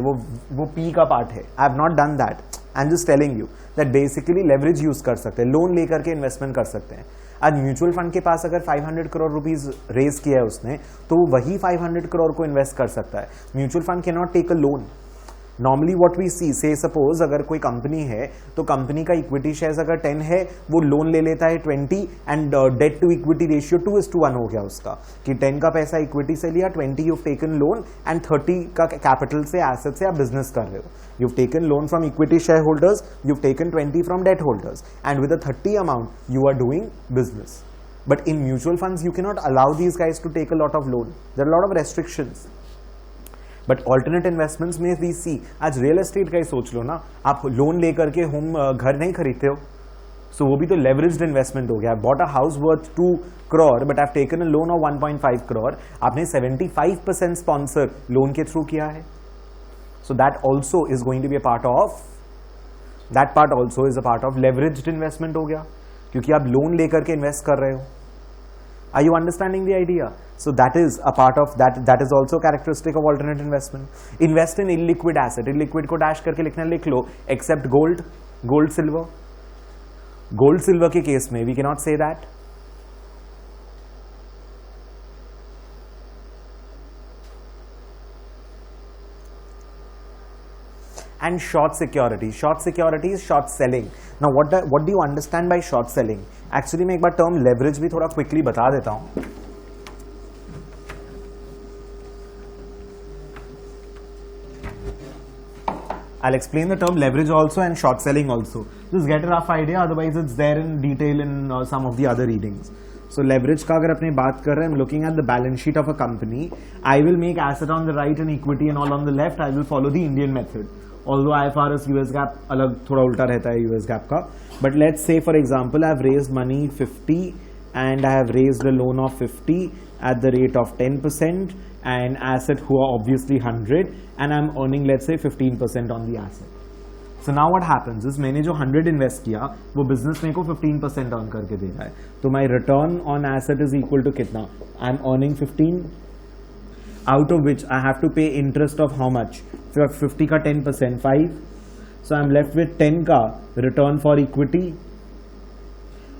वो P का part है. I have not done that. I'm just telling you that basically leverage use कर सकते हैं, loan लेकर के investment कर सकते हैं. आज म्यूचुअल फंड के पास अगर 500 करोड़ रुपीज रेज किया है उसने, तो वही 500 करोड़ को इन्वेस्ट कर सकता है. Mutual fund can not take a loan. Normally what we see, say suppose अगर कोई कंपनी है तो कंपनी का इक्विटी शेयर्स अगर 10 है, वो लोन ले लेता है 20 and debt to equity ratio 2:1 हो गया उसका, कि 10 का पैसा इक्विटी से लिया, 20 यू टेकन लोन एंड 30 का कैपिटल से, एसेट से आप बिजनेस कर रहे हो. You've taken loan from equity shareholders, you've taken 20 from debt holders, and with a 30 amount you are doing business. But in mutual funds you cannot allow these guys to take a lot of loan. There are a lot of restrictions. But alternate investments में we see, आज real estate का ही सोच लो ना, आप loan लेकर के home घर नहीं खरीदते हो, so वो भी तो leveraged investment हो गया. I bought a house worth 2 crore but I've taken a loan of 1.5 crore. आपने 75% sponsor loan के थ्रू किया है. So that also is going to be a part of, that part also is a part of leveraged investment हो गया, क्योंकि आप loan लेकर के इन्वेस्ट कर रहे हो. Are you understanding the idea? So that is a part of that. That is also characteristic of alternate investment. Invest in illiquid asset. Illiquid को dash करके लिखना, लिख लो. Except gold, gold, silver. Gold, silver के case में we cannot say that. And short securities. Short securities, short selling. Now what do you understand by short selling? Actually मैं एक बार term leverage भी थोड़ा quickly बता देता हूँ. I'll explain the term leverage also and short selling also. Just get a rough idea, otherwise it's there in detail in some of the other readings. So leverage का अगर अपने बात कर रहे हैं, I'm looking at the balance sheet of a company. I will make asset on the right and equity and all on the left. I will follow the Indian method. Although IFRS US GAAP अलग थोड़ा उल्टा रहता है US GAAP का. But let's say for example I have raised money 50 and I have raised a loan of 50 at the rate of 10% and asset हुआ obviously 100 and I'm earning let's say 15% on the asset. So now what happens is, मैंने जो 100 invest किया वो business मेरे को 15% earn करके दे रहा है, तो my return on asset is equal to कितना? I am earning 15, out of which I have to pay interest of how much? 50 का 10%, 5. So I'm left with 10 का return for equity,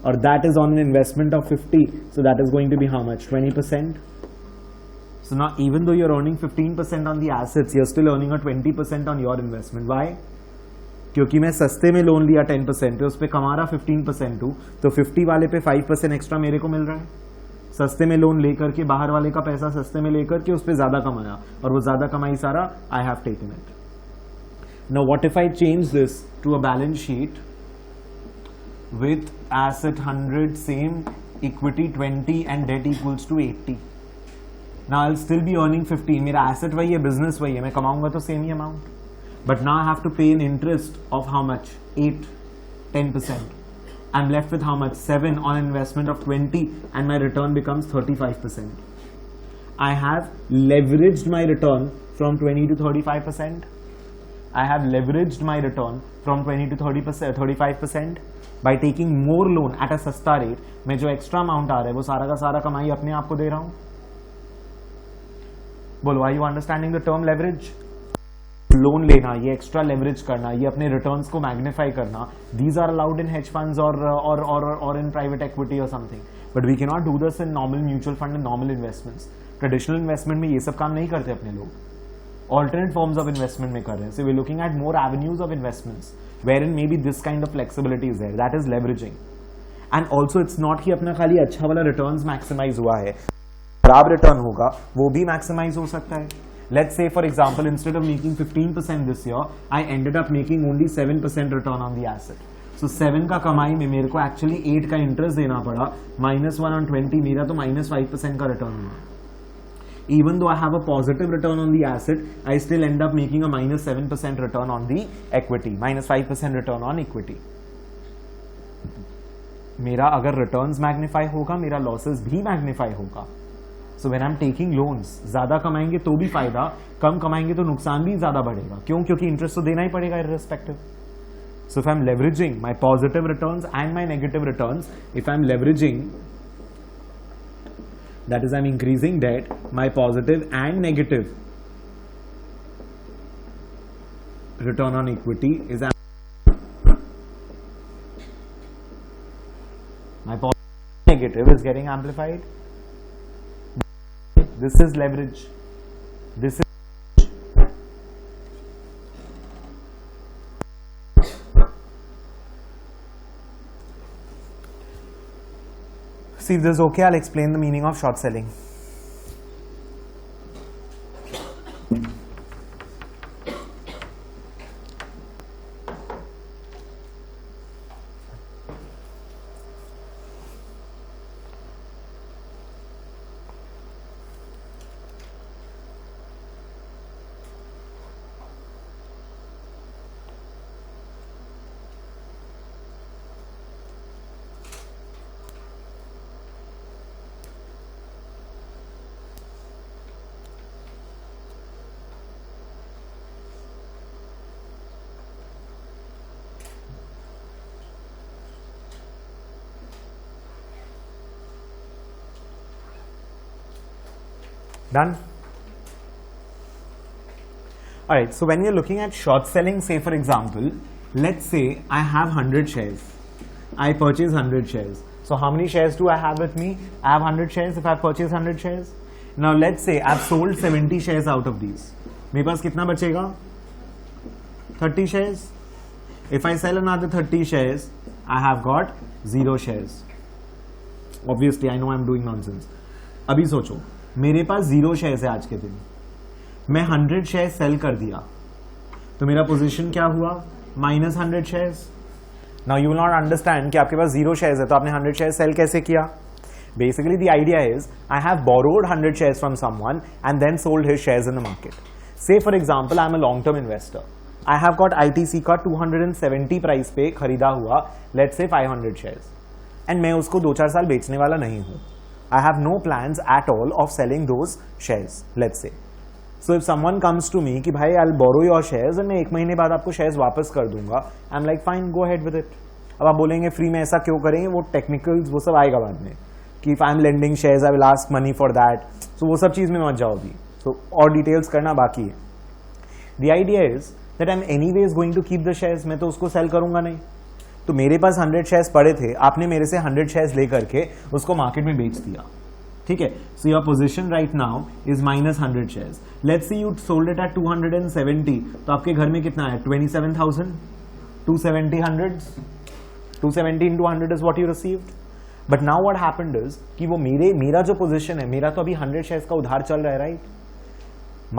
or that is on an investment of 50. So that is going to be how much? 20%. So now even though you're earning 15% on the assets, you're still earning a 20% on your investment. Why? क्योंकि मैं सस्ते में loan लिया 10% पे, उस पर कमा रहा 15% हूँ, तो 50 वाले पे 5% एक्स्ट्रा मेरे को मिल रहा है. सस्ते में लोन लेकर के, बाहर वाले का पैसा सस्ते में लेकर के उस पर ज्यादा कमाया, और वो ज्यादा कमाई सारा I have taken it. Now what if I change this to a balance sheet with asset 100 same, equity 20 and debt equals to 80. Now I will still be earning 15. मेरा एसेट वही है, बिजनेस वही है, मैं कमाऊंगा तो same he amount. But now I have to pay an interest of how much? 8, 10%. I'm left with how much? 7 on investment of 20 and my return becomes 35%. I have leveraged my return from 20 to 35%. I have leveraged my return from 20 to 35% by taking more loan at a सस्ता rate. मैं जो extra amount आ रहा है वो सारा का सारा कमाई अपने आप को दे रहा हूँ. बोलो, are you understanding the term leverage? Loan लेना, ये एक्स्ट्रा लेवरेज करना, ये अपने रिटर्न्स को मैग्नीफाई करना, these are allowed in hedge funds और इन प्राइवेट इक्विटी और something, but we can not do this in normal mutual fund and normal investments. Traditional investment में ये सब काम नहीं करते अपने लोग, ऑल्टरनेट फॉर्म्स ऑफ इन्वेस्टमेंट में कर रहे हैं. So we looking at more avenues of investments wherein maybe this kind of flexibility is there, that is leveraging. And also it's not कि अपना खाली अच्छा वाला रिटर्न्स मैक्सिमाइज हुआ है, खराब रिटर्न होगा वो भी मैक्सिमाइज हो सकता है. Let's say for example, instead of making 15% this year, I ended up making only 7% return on the asset. So 7 का कमाई में मेरे को actually 8 का इंटरेस्ट देना पड़ा, -1 on 20, मेरा तो -5% का रिटर्न हुआ. Even though I have a positive return on the asset, I still end up making a -7% return on the equity, -5% return on equity. मेरा अगर रिटर्न्स मैग्नीफाई होगा मेरा लॉसेस भी मैग्नीफाई होगा. So when I am taking loans, ज्यादा कमाएंगे तो भी फायदा, कम कमाएंगे तो नुकसान भी ज्यादा बढ़ेगा. क्यों? क्योंकि इंटरेस्ट तो देना ही पड़ेगा irrespective. So if I M leveraging my positive returns and my negative returns, if I M leveraging, that is I'm increasing debt, my positive and negative return on equity is my positive negative is getting amplified. This is leverage. This is see if this is okay, I'll explain the meaning of short selling. Done? Alright, so when you're looking at short selling, say for example, let's say I have 100 shares. I purchase 100 shares. So how many shares do I have with me? I have 100 shares if I purchase 100 shares. Now let's say I've sold 70 shares out of these. मेरे पास कितना बचेगा? 30 shares. If I sell another 30 shares, I have got 0 shares. Obviously, I know I'm doing nonsense. अभी सोचो, मेरे पास 0 shares है आज के दिन, मैं 100 शेयर सेल कर दिया तो मेरा पोजीशन क्या हुआ? -100 shares. Now you will not understand कि आपके पास 0 शेयर्स है तो आपने 100 शेयर सेल कैसे किया. Basically the idea is I have borrowed 100 shares from someone and then sold his shares in the market. Say for example I am a long term investor. I have got ITC का 270 price पे खरीदा हुआ, let's say 500 shares, and मैं उसको 2-4 साल बेचने वाला नहीं हूं. I have no plans at all of selling those shares, let's say. So if someone comes to me कि भाई I'll borrow your shares and मैं 1 महीने बाद आपको shares वापस कर दूंगा, I'm like fine, go ahead with it. अब आप बोलेंगे फ्री में ऐसा क्यों करेंगे, वो टेक्निकल्स वो सब आएगा बाद में कि if I'm lending shares I will ask money for that. So वो सब चीज़ में मत जाओ अभी. So और डिटेल्स करना बाकी है. The idea is that I'm anyways going to keep the shares. मैं तो उसको सेल करूंगा नहीं. तो मेरे पास 100 शेयर्स पड़े थे, आपने मेरे से 100 शेयर्स लेकर के उसको मार्केट में बेच दिया. ठीक है. So your position right now is -100 shares. Let's say you sold it at 270, तो आपके घर में कितना है? 27,000. 270 hundreds, 270 into 100 is what you received. But now what happened is कि वो मेरा जो पोजीशन है, मेरा तो अभी 100 शेयर्स का उधार चल रहा है, right?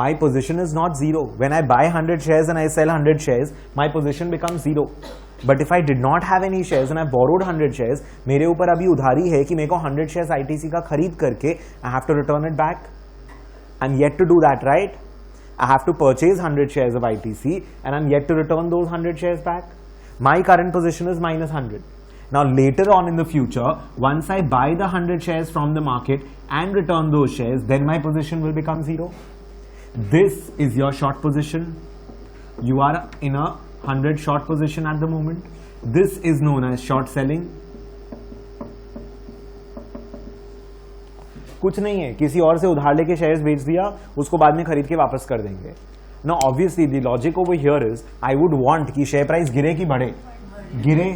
My position is not zero. When I buy 100 shares and I sell 100 shares, my position becomes zero. But if I did not have any shares and I borrowed 100 shares, मेरे ऊपर अभी उधारी है कि मेरे को 100 shares ITC का खरीद करके I have to return it back. I'm yet to do that, right? I have to purchase 100 shares of ITC and I'm yet to return those 100 shares back. My current position is -100. Now later on in the future, once I buy the 100 shares from the market and return those shares, then my position will become zero. This is your short position. You are in a 100 short position at the moment. This is known as short selling. कुछ नहीं है, किसी और से उधार लेके shares बेच दिया, उसको बाद में खरीद के वापस कर देंगे. Now obviously the logic over here is I would want कि शेयर प्राइस गिरे कि बढ़े? गिरे.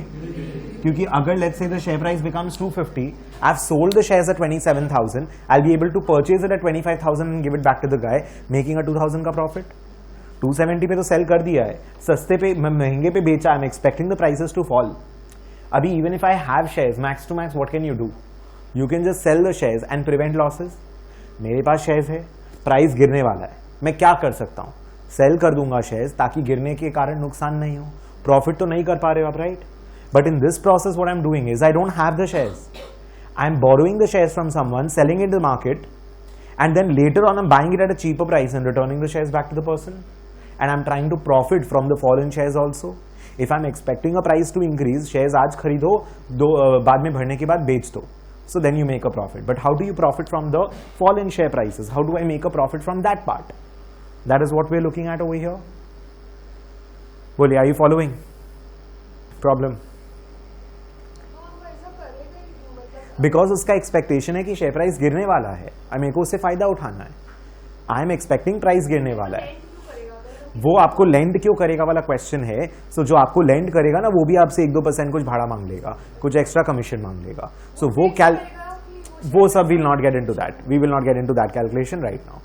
क्योंकि अगर let's say the share price becomes 250, I've sold the shares at 27,000, I'll be able to purchase it at 25,000 and give it back to the guy, making a 2,000 का profit. 270 पे तो सेल कर दिया है, सस्ते पे महंगे पे बेचा. I'm expecting the prices to fall. अभी even if I have shares max to max, what can you do? You can just sell the shares and prevent losses. मेरे पास shares है, प्राइस गिरने वाला है, मैं क्या कर सकता हूँ? सेल कर दूंगा shares ताकि गिरने के कारण नुकसान नहीं हो. प्रॉफिट तो नहीं कर पा रहे हो आप, right? But in this process, what I'm doing is I don't have the shares. I'm borrowing the shares from someone, selling it in the market, and then later on I'm buying it at a cheaper price and returning the shares back to the person. And I'm trying to profit from the fallen shares also. If I am expecting a price to increase, shares आज खरीदो, बाद में बढ़ने के बाद बेच दो, so then you make a profit. But how do you profit from the fall in share prices? How do I make a profit from that part? That is what we are looking at over here. बोलिए, are you following? Problem. Because उसका expectation है कि share price गिरने वाला है और मेरे को उससे फायदा उठाना है. आई एम एक्सपेक्टिंग प्राइस गिरने वाला है. वो आपको लेंड क्यों करेगा वाला क्वेश्चन है. सो जो आपको लेंड करेगा ना, वो भी आपसे 1-2% कुछ भाड़ा मांग लेगा, कुछ एक्स्ट्रा कमीशन मांग लेगा. सो वो सब will not get into that. We will not get into that calculation right now.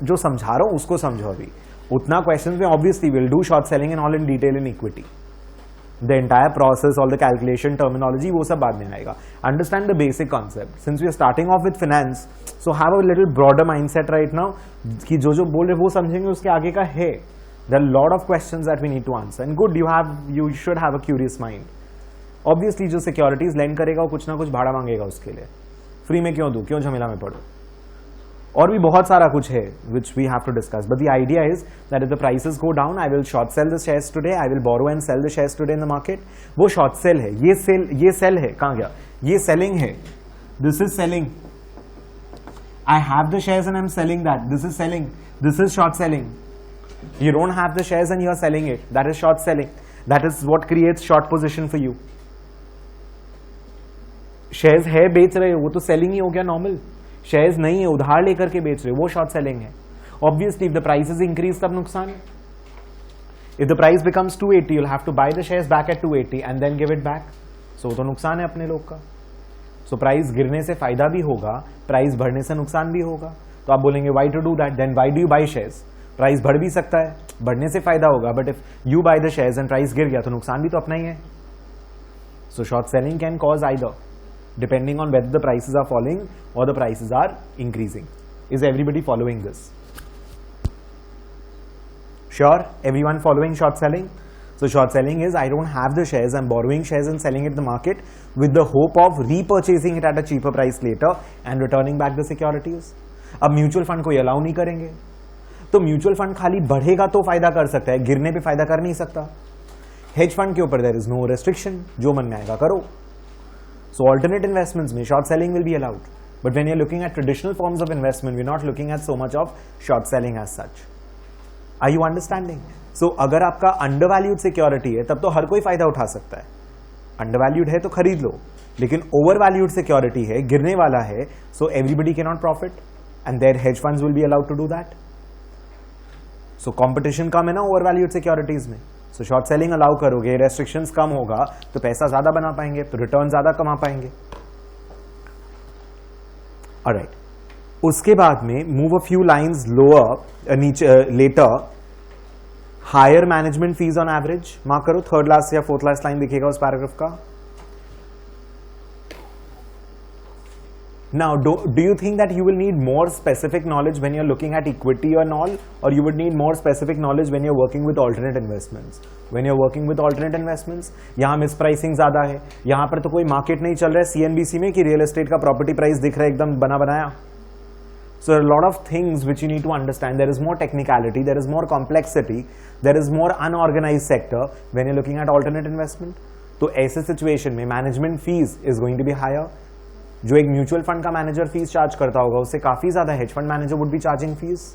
जो समझा रहा हूं उसको समझो अभी. उतना क्वेश्चन में obviously will do short selling and all in detail in equity. The entire process, all the calculation, terminology, वो सब बाद में आएगा. Understand the basic concept. Since we are starting off with finance, so have a little broader mindset right now. कि जो बोल रहे वो समझेंगे, उसके आगे का है. There are a lot of questions that we need to answer. And good, you should have a curious mind. Obviously, जो securities lend करेगा वो कुछ ना कुछ भाड़ा मांगेगा उसके लिए. Free में क्यों दूं, क्यों झमेला में पड़ो. और भी बहुत सारा कुछ है which we have to discuss, but the idea is that if the prices go down, I will short sell the shares today, I will borrow and sell the shares today in the market. वो short sell है, ये sell है, कहाँ गया, ये selling है, this is selling. I have the shares and I'm selling that, this is selling, this is short selling. You don't have the shares and you are selling it, that is short selling. That is what creates short position for you. Shares है बेच रहे हो, वो तो selling ही हो गया normal. Shares नहीं है, उधार लेकर के बेच रहे हो, वो शॉर्ट सेलिंग है. Obviously if the prices increase तब नुकसान. If the price becomes 280, you'll have to buy the shares back at 280 and then give it back. So तो नुकसान है अपने लोग का. So प्राइस गिरने से फायदा भी होगा, प्राइस बढ़ने से नुकसान भी होगा. तो आप बोलेंगे why to do that? Then why do you buy shares? Price बढ़ भी सकता है, बढ़ने से फायदा होगा, but if you by the shares and price गिर गया तो नुकसान भी तो अपना ही है. So short selling can cause either, depending on whether the prices are falling or the prices are increasing. Is everybody following this? Sure, everyone following short selling? So short selling is I don't have the shares, I'm borrowing shares and selling it in the market with the hope of repurchasing it at a cheaper price later and returning back the securities. अब mutual fund को allow नहीं करेंगे, तो mutual fund खाली बढ़ेगा तो फायदा कर सकता है, गिरने पे फायदा कर नहीं सकता. हेज फंड के ऊपर there is no restriction, जो मन में आएगा करो. So alternate investments में short selling will be allowed. But when you're looking at traditional forms of investment, we're not looking at so much of short selling as such. Are you understanding? So अगर आपका undervalued security है, तब तो हर कोई फायदा उठा सकता है. Undervalued है तो खरीद लो, लेकिन overvalued security है, गिरने वाला है, so everybody cannot profit, and their hedge funds will be allowed to do that. So competition कम है ना overvalued securities में. So शॉर्ट सेलिंग अलाउ करोगे, रेस्ट्रिक्शंस कम होगा तो पैसा ज्यादा बना पाएंगे, तो रिटर्न ज्यादा कमा पाएंगे. ऑलराइट, उसके बाद में move a few lines lower नीचे later. Higher management fees on average mark करो, थर्ड लास्ट या फोर्थ लास्ट लाइन दिखेगा उस पैराग्राफ का. Now, do you think that you will need more specific knowledge when you're looking at equity and all, or you would need more specific knowledge when you're working with alternate investments? When you're working with alternate investments, यहाँ मिसप्राइसिंग ज्यादा है, यहाँ पर तो कोई market नहीं चल रहा है CNBC में कि रियल एस्टेट का प्रॉपर्टी प्राइस दिख रहा है एकदम बना बनाया. So a lot of things which you need to understand. There is more technicality, there is more complexity, there is more unorganized sector when you're looking at alternate investment. तो ऐसे situation में management fees is going to be higher. जो एक mutual fund का manager fees charge करता होगा उससे काफी ज्यादा hedge fund manager would be charging fees,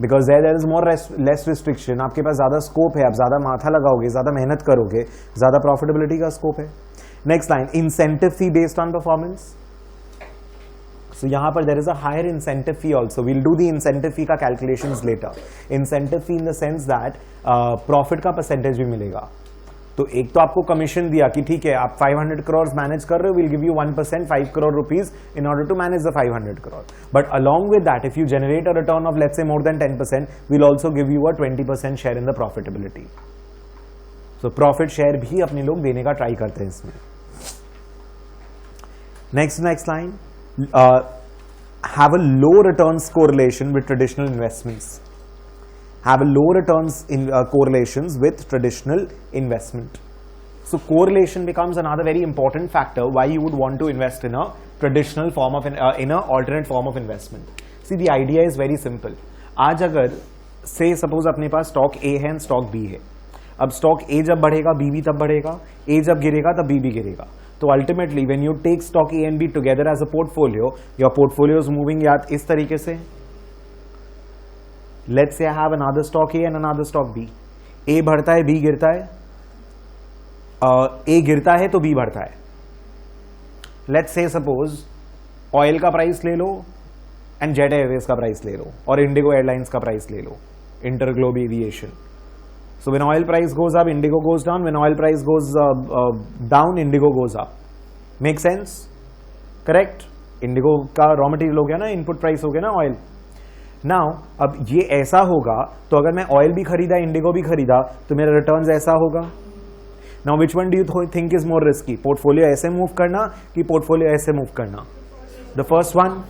because there is more less restriction. आपके पास ज्यादा स्कोप है, आप ज्यादा माथा लगाओगे, ज्यादा मेहनत करोगे, ज्यादा प्रॉफिटेबिलिटी का स्कोप है. Next line, incentive fee based on performance. So यहां पर there is a higher incentive fee also. We'll do the incentive fee का calculations later. Incentive fee in the sense that profit का percentage भी मिलेगा. तो एक तो आपको कमीशन दिया कि ठीक है आप 500 करोड़ मैनेज कर रहे हो, will give you 1% 5 crore rupees in order to manage the 500 crore. But along with that if you generate a return of let's say more than 10%, will also give you a 20% share in the profitability. तो profit share भी अपने लोग देने का try करते हैं इसमें. Next line, have a low returns correlation with traditional investments. Have a low returns in correlations with traditional investment. So correlation becomes another very important factor why you would want to invest in a traditional form of in a alternate form of investment. See, the idea is very simple. आज अगर say suppose अपने पास stock A है and stock B है, अब stock ए जब बढ़ेगा B भी तब बढ़ेगा, ए जब गिरेगा तब बी भी गिरेगा. तो ultimately when you take stock A and B together as a portfolio, your portfolio is moving यार इस तरीके से. Let's say I have another stock A and another stock B. A बढ़ता है, बी गिरता है. ए गिरता है तो बी बढ़ता है. लेट्स से सपोज ऑयल का प्राइस ले लो एंड जेट एयरवेज का प्राइस ले लो और इंडिगो एयरलाइंस का प्राइस ले लो, InterGlobe Aviation. So when oil price goes up, IndiGo goes down. When oil price goes down, IndiGo goes up. Make sense? Correct. IndiGo का रॉ मटेरियल हो गया ना, इनपुट प्राइस हो गया ना ऑयल. नाउ अब ये ऐसा होगा तो अगर मैं ऑयल भी खरीदा, इंडिगो भी खरीदा, तो मेरा रिटर्न्स ऐसा होगा. Now which one do you think is more risky? Portfolio ऐसे मूव करना कि पोर्टफोलियो ऐसे मूव करना? The first one.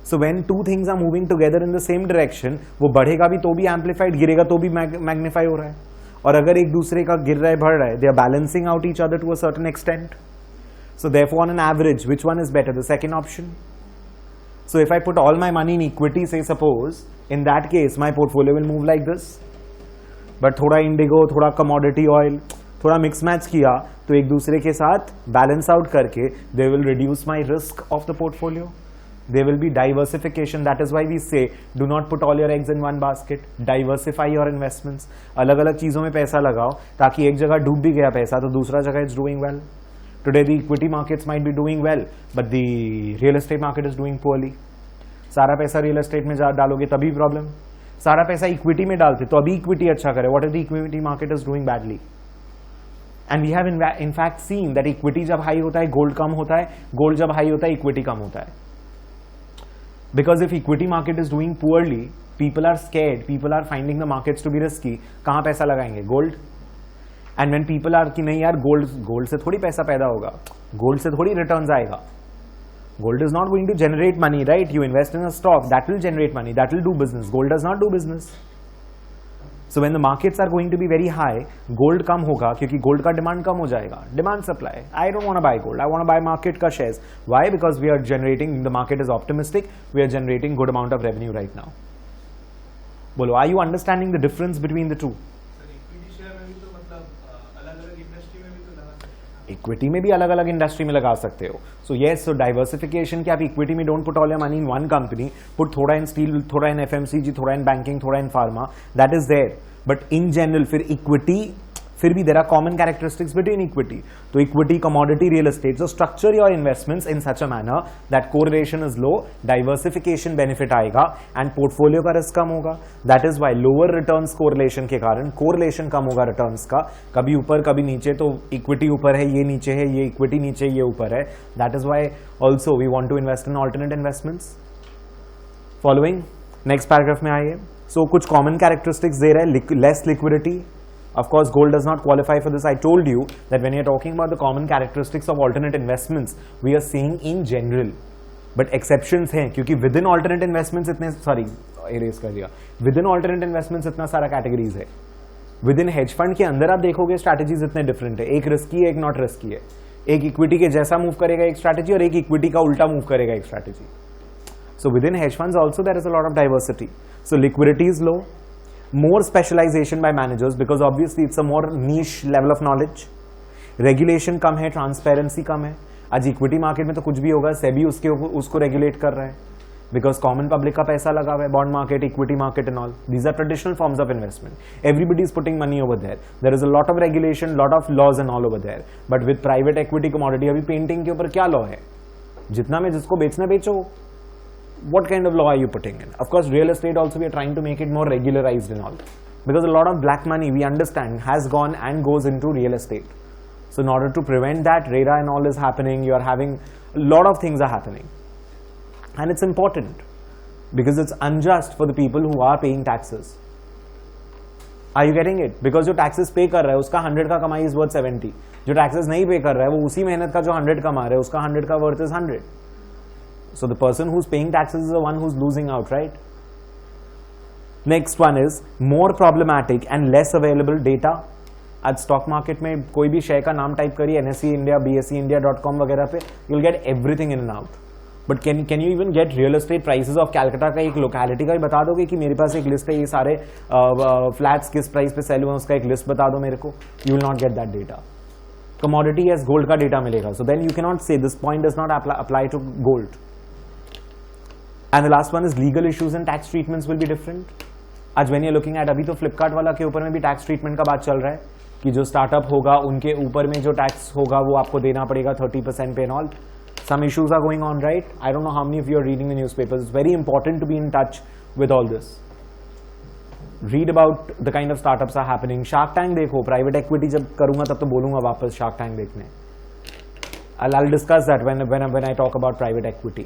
So when two things are moving together in the same direction, वो बढ़ेगा भी तो भी एम्पलीफाइड, गिरेगा तो भी मैग्नीफाई हो रहा है. और अगर एक दूसरे का गिर रहा है, बढ़ रहा है, they are balancing out each other to a certain extent. So therefore on an average which one is better? The second option. So if I put all my money in equity, say suppose, in that case my portfolio will move like this. But थोड़ा Indigo, थोड़ा commodity oil, थोड़ा mix match किया तो एक दूसरे के साथ balance out करके they will reduce my risk of the portfolio. There will be diversification. That is why we say do not put all your eggs in one basket. Diversify your investments. अलग अलग चीजों में पैसा लगाओ ताकि एक जगह डूब भी गया पैसा तो दूसरा जगह it's doing well. Today the equity markets might be doing well, but the real estate market is doing poorly. सारा पैसा रियल एस्टेट में डालोगे तभी प्रॉब्लम. सारा पैसा इक्विटी में डालते तो अभी इक्विटी अच्छा करे. What is the equity market is doing badly. And we have in fact seen that equity जब हाई होता है गोल्ड कम होता है, गोल्ड जब हाई होता है इक्विटी कम होता है. Because if equity market is doing poorly, people are scared, people are finding the markets to be risky. कहां पैसा लगाएंगे? Gold. And when people are कि नहीं यार गोल्ड से थोड़ी पैसा पैदा होगा, गोल्ड से थोड़ी रिटर्न्स आएगा. Gold is not going to generate money, right? You invest in a stock that will generate money, that will do business. Gold does not do business. So when the markets are going to be very high, gold कम होगा क्योंकि gold का demand कम हो जाएगा. Demand supply. I don't want to buy gold. I want to buy market का shares. Why? Because we are generating, the market is optimistic. We are generating good amount of revenue right now. बोलो, are you understanding the difference between the two? Equity में भी अलग अलग industry में लगा सकते हो. सो येस, सो diversification कि आप इक्विटी में don't put all your money in one company, put थोड़ा इन स्टील, थोड़ा इन एफएमसीजी, थोड़ा इन बैंकिंग, थोड़ा in pharma. That is there. But in general फिर इक्विटी, फिर भी there are common characteristics between equity. तो equity, commodity, real estate. So structure your investments in such a manner that correlation is low, diversification benefit आएगा and portfolio का risk कम होगा. That is why lower returns correlation के कारण, correlation कम होगा returns का, कभी ऊपर कभी नीचे. तो इक्विटी ऊपर है, ये नीचे है, ये इक्विटी नीचे, ये ऊपर है. That is why also we want to invest in alternate investments. Following next paragraph में आइए. सो कुछ कॉमन कैरेक्टरिस्टिक्स दे रहा है. Less liquidity. Of course, gold does not qualify for this. I told you that when you're talking about the common characteristics of alternate investments, we are saying in general. But exceptions हैं क्योंकि within alternate investments इतने, sorry, erase कर दिया. Within alternate investments इतना सारा categories है. Within hedge fund के अंदर आप देखोगे strategies इतने different है. एक risky है, एक not risky है. एक equity के जैसा move करेगा एक strategy और एक equity का उल्टा move करेगा एक strategy. So within hedge funds also there is a lot of diversity. So liquidity is low. More specialization by managers because obviously it's a more niche level of knowledge. Regulation कम है, transparency कम है. आज equity market में तो कुछ भी होगा, सेबी उसको regulate कर रहा है because common public का पैसा लगा हुआ है. Bond market, equity market and all, these are traditional forms of investment. Everybody is putting money over there. There is a lot of regulation, lot of laws and all over there. But with private equity commodity, अभी painting के ऊपर क्या law है? जितना में जिसको बेचना बेचो. What kind of law are you putting in? Of course, real estate also we are trying to make it more regularized and all. Because a lot of black money, we understand, has gone and goes into real estate. So in order to prevent that, RERA and all is happening. You are having, a lot of things are happening. And it's important. Because it's unjust for the people who are paying taxes. Are you getting it? Because जो taxes pay कर रहा है, उसका 100 का कमाई is worth 70. जो taxes नहीं pay कर रहा है, वो उसी मेहनत का जो 100 कमा रहा है, उसका 100 का worth is 100. So the person who's paying taxes is the one who's losing out, right? Next one is more problematic and less available data. आज स्टॉक मार्केट में कोई भी शेयर का नाम टाइप करिए NSE India, BSE India.com वगैरह पे, you'll get everything in and out. But can you even get real estate prices of Calcutta का एक लोकेलिटी का भी बता दोगे कि मेरे पास एक लिस्ट है, ये सारे फ्लैट्स किस प्राइस पे सेल हुए हैं उसका एक लिस्ट बता दो मेरे को. You will not get that data. Commodity as gold का डेटा मिलेगा. So then you can not say this point does not apply to gold. And the last one is legal issues and tax treatments will be different. आज when you looking at, अभी तो फ्लिपकार्ट वाला के ऊपर में भी tax treatment का बात चल रहा है कि जो स्टार्टअप होगा उनके ऊपर में जो टैक्स होगा वो आपको देना पड़ेगा 30% पे and all. Some issues are going on, right? I don't know how many of you are reading the newspapers. It's very important to be in touch with all this. Read about the kind of startups are happening. Shark Tank देखो, private equity जब करूँगा तब तो बोलूँगा वापस Shark Tank देखने. I'll discuss that when I talk about private equity.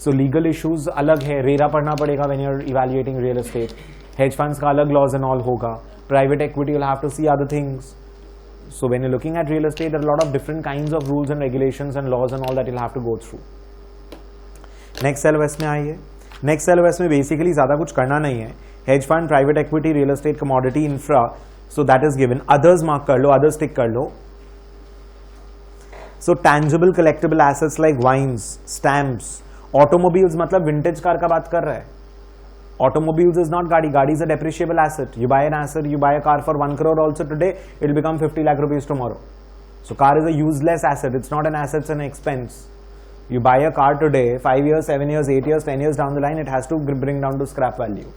So legal issues अलग है, रेरा पढ़ना पड़ेगा when you're evaluating real estate. Hedge funds का अलग laws and all होगा. Private equity will have to see other things. So when you're looking at real estate, there are a lot of different kinds of rules and regulations and laws and all that you'll have to go through. Next LOS में आइए. Next LOS में basically ज़्यादा कुछ करना नहीं है. Hedge fund, private equity, real estate, commodity, infra. So that is given. Others mark कर लो, others tick कर लो. So tangible collectible assets like wines, stamps, automobiles मतलब vintage car का बात कर रहा है. Automobiles is not गाड़ी. गाड़ी is a depreciable asset. You buy an asset, you buy a car for 1 crore also today, it will become 50 lakh rupees tomorrow. So car is a useless asset. It's not an asset, it's an expense. You buy a car today, 5 years, 7 years, 8 years, 10 years down the line, it has to bring down to scrap value.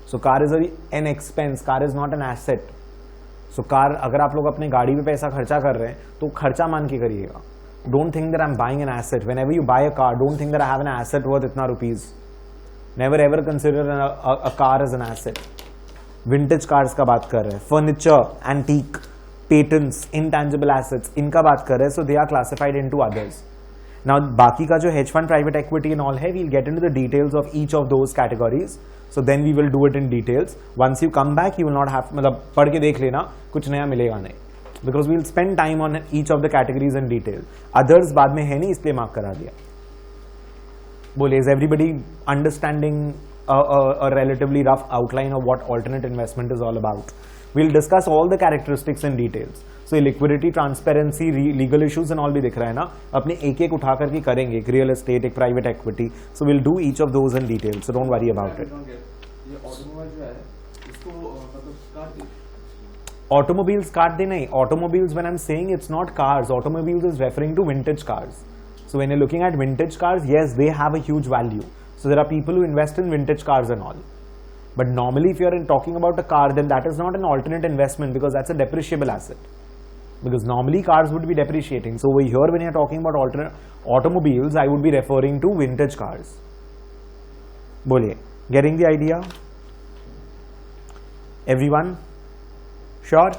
So car is an expense. Car is not an asset. So car, अगर आप लोग अपने गाड़ी पे पैसा खर्चा कर रहे हैं तो खर्चा मान के करिएगा. Don't think that I'm buying an asset. Whenever you buy a car, don't think that I have an asset worth इतना rupees. Never ever consider a car as an asset. Vintage cars का बात कर रहे हैं. Furniture, antique, patents, intangible assets, इनका बात कर रहे हैं. So they are classified into others. Now बाकी का जो hedge fund, private equity and all है, we'll get into the details of each of those categories. So then we will do it in details. Once you come back, you will not have, मतलब पढ़ के देख लेना, कुछ नया मिलेगा नहीं. Because we'll spend time on each of the categories in detail. Others बाद में है नहीं, इसलिए मार्क करा दिया. बोले, is everybody understanding a relatively rough outline of what alternate investment is all about? We'll discuss all the characteristics in details. So liquidity, transparency, legal issues and all भी दिख रहा है ना, अपने एक एक उठा करके करेंगे. एक real estate, एक private equity. So we'll do each of those in detail. So don't worry about it. ये ऑटोमोबाइल जो है इसको मतलब काट दे. Automobiles काट दे नहीं. Automobiles, when I'm saying it's not cars, automobiles is referring to vintage cars. So when you're looking at vintage cars, yes, they have a huge value. So there are people who invest in vintage cars and all. But normally if you're talking about a car, then that is not an alternate investment because that's a depreciable asset. Because normally cars would be depreciating. So over here when you're talking about alternate automobiles, I would be referring to vintage cars. Boliye, getting the idea? Everyone? Sure?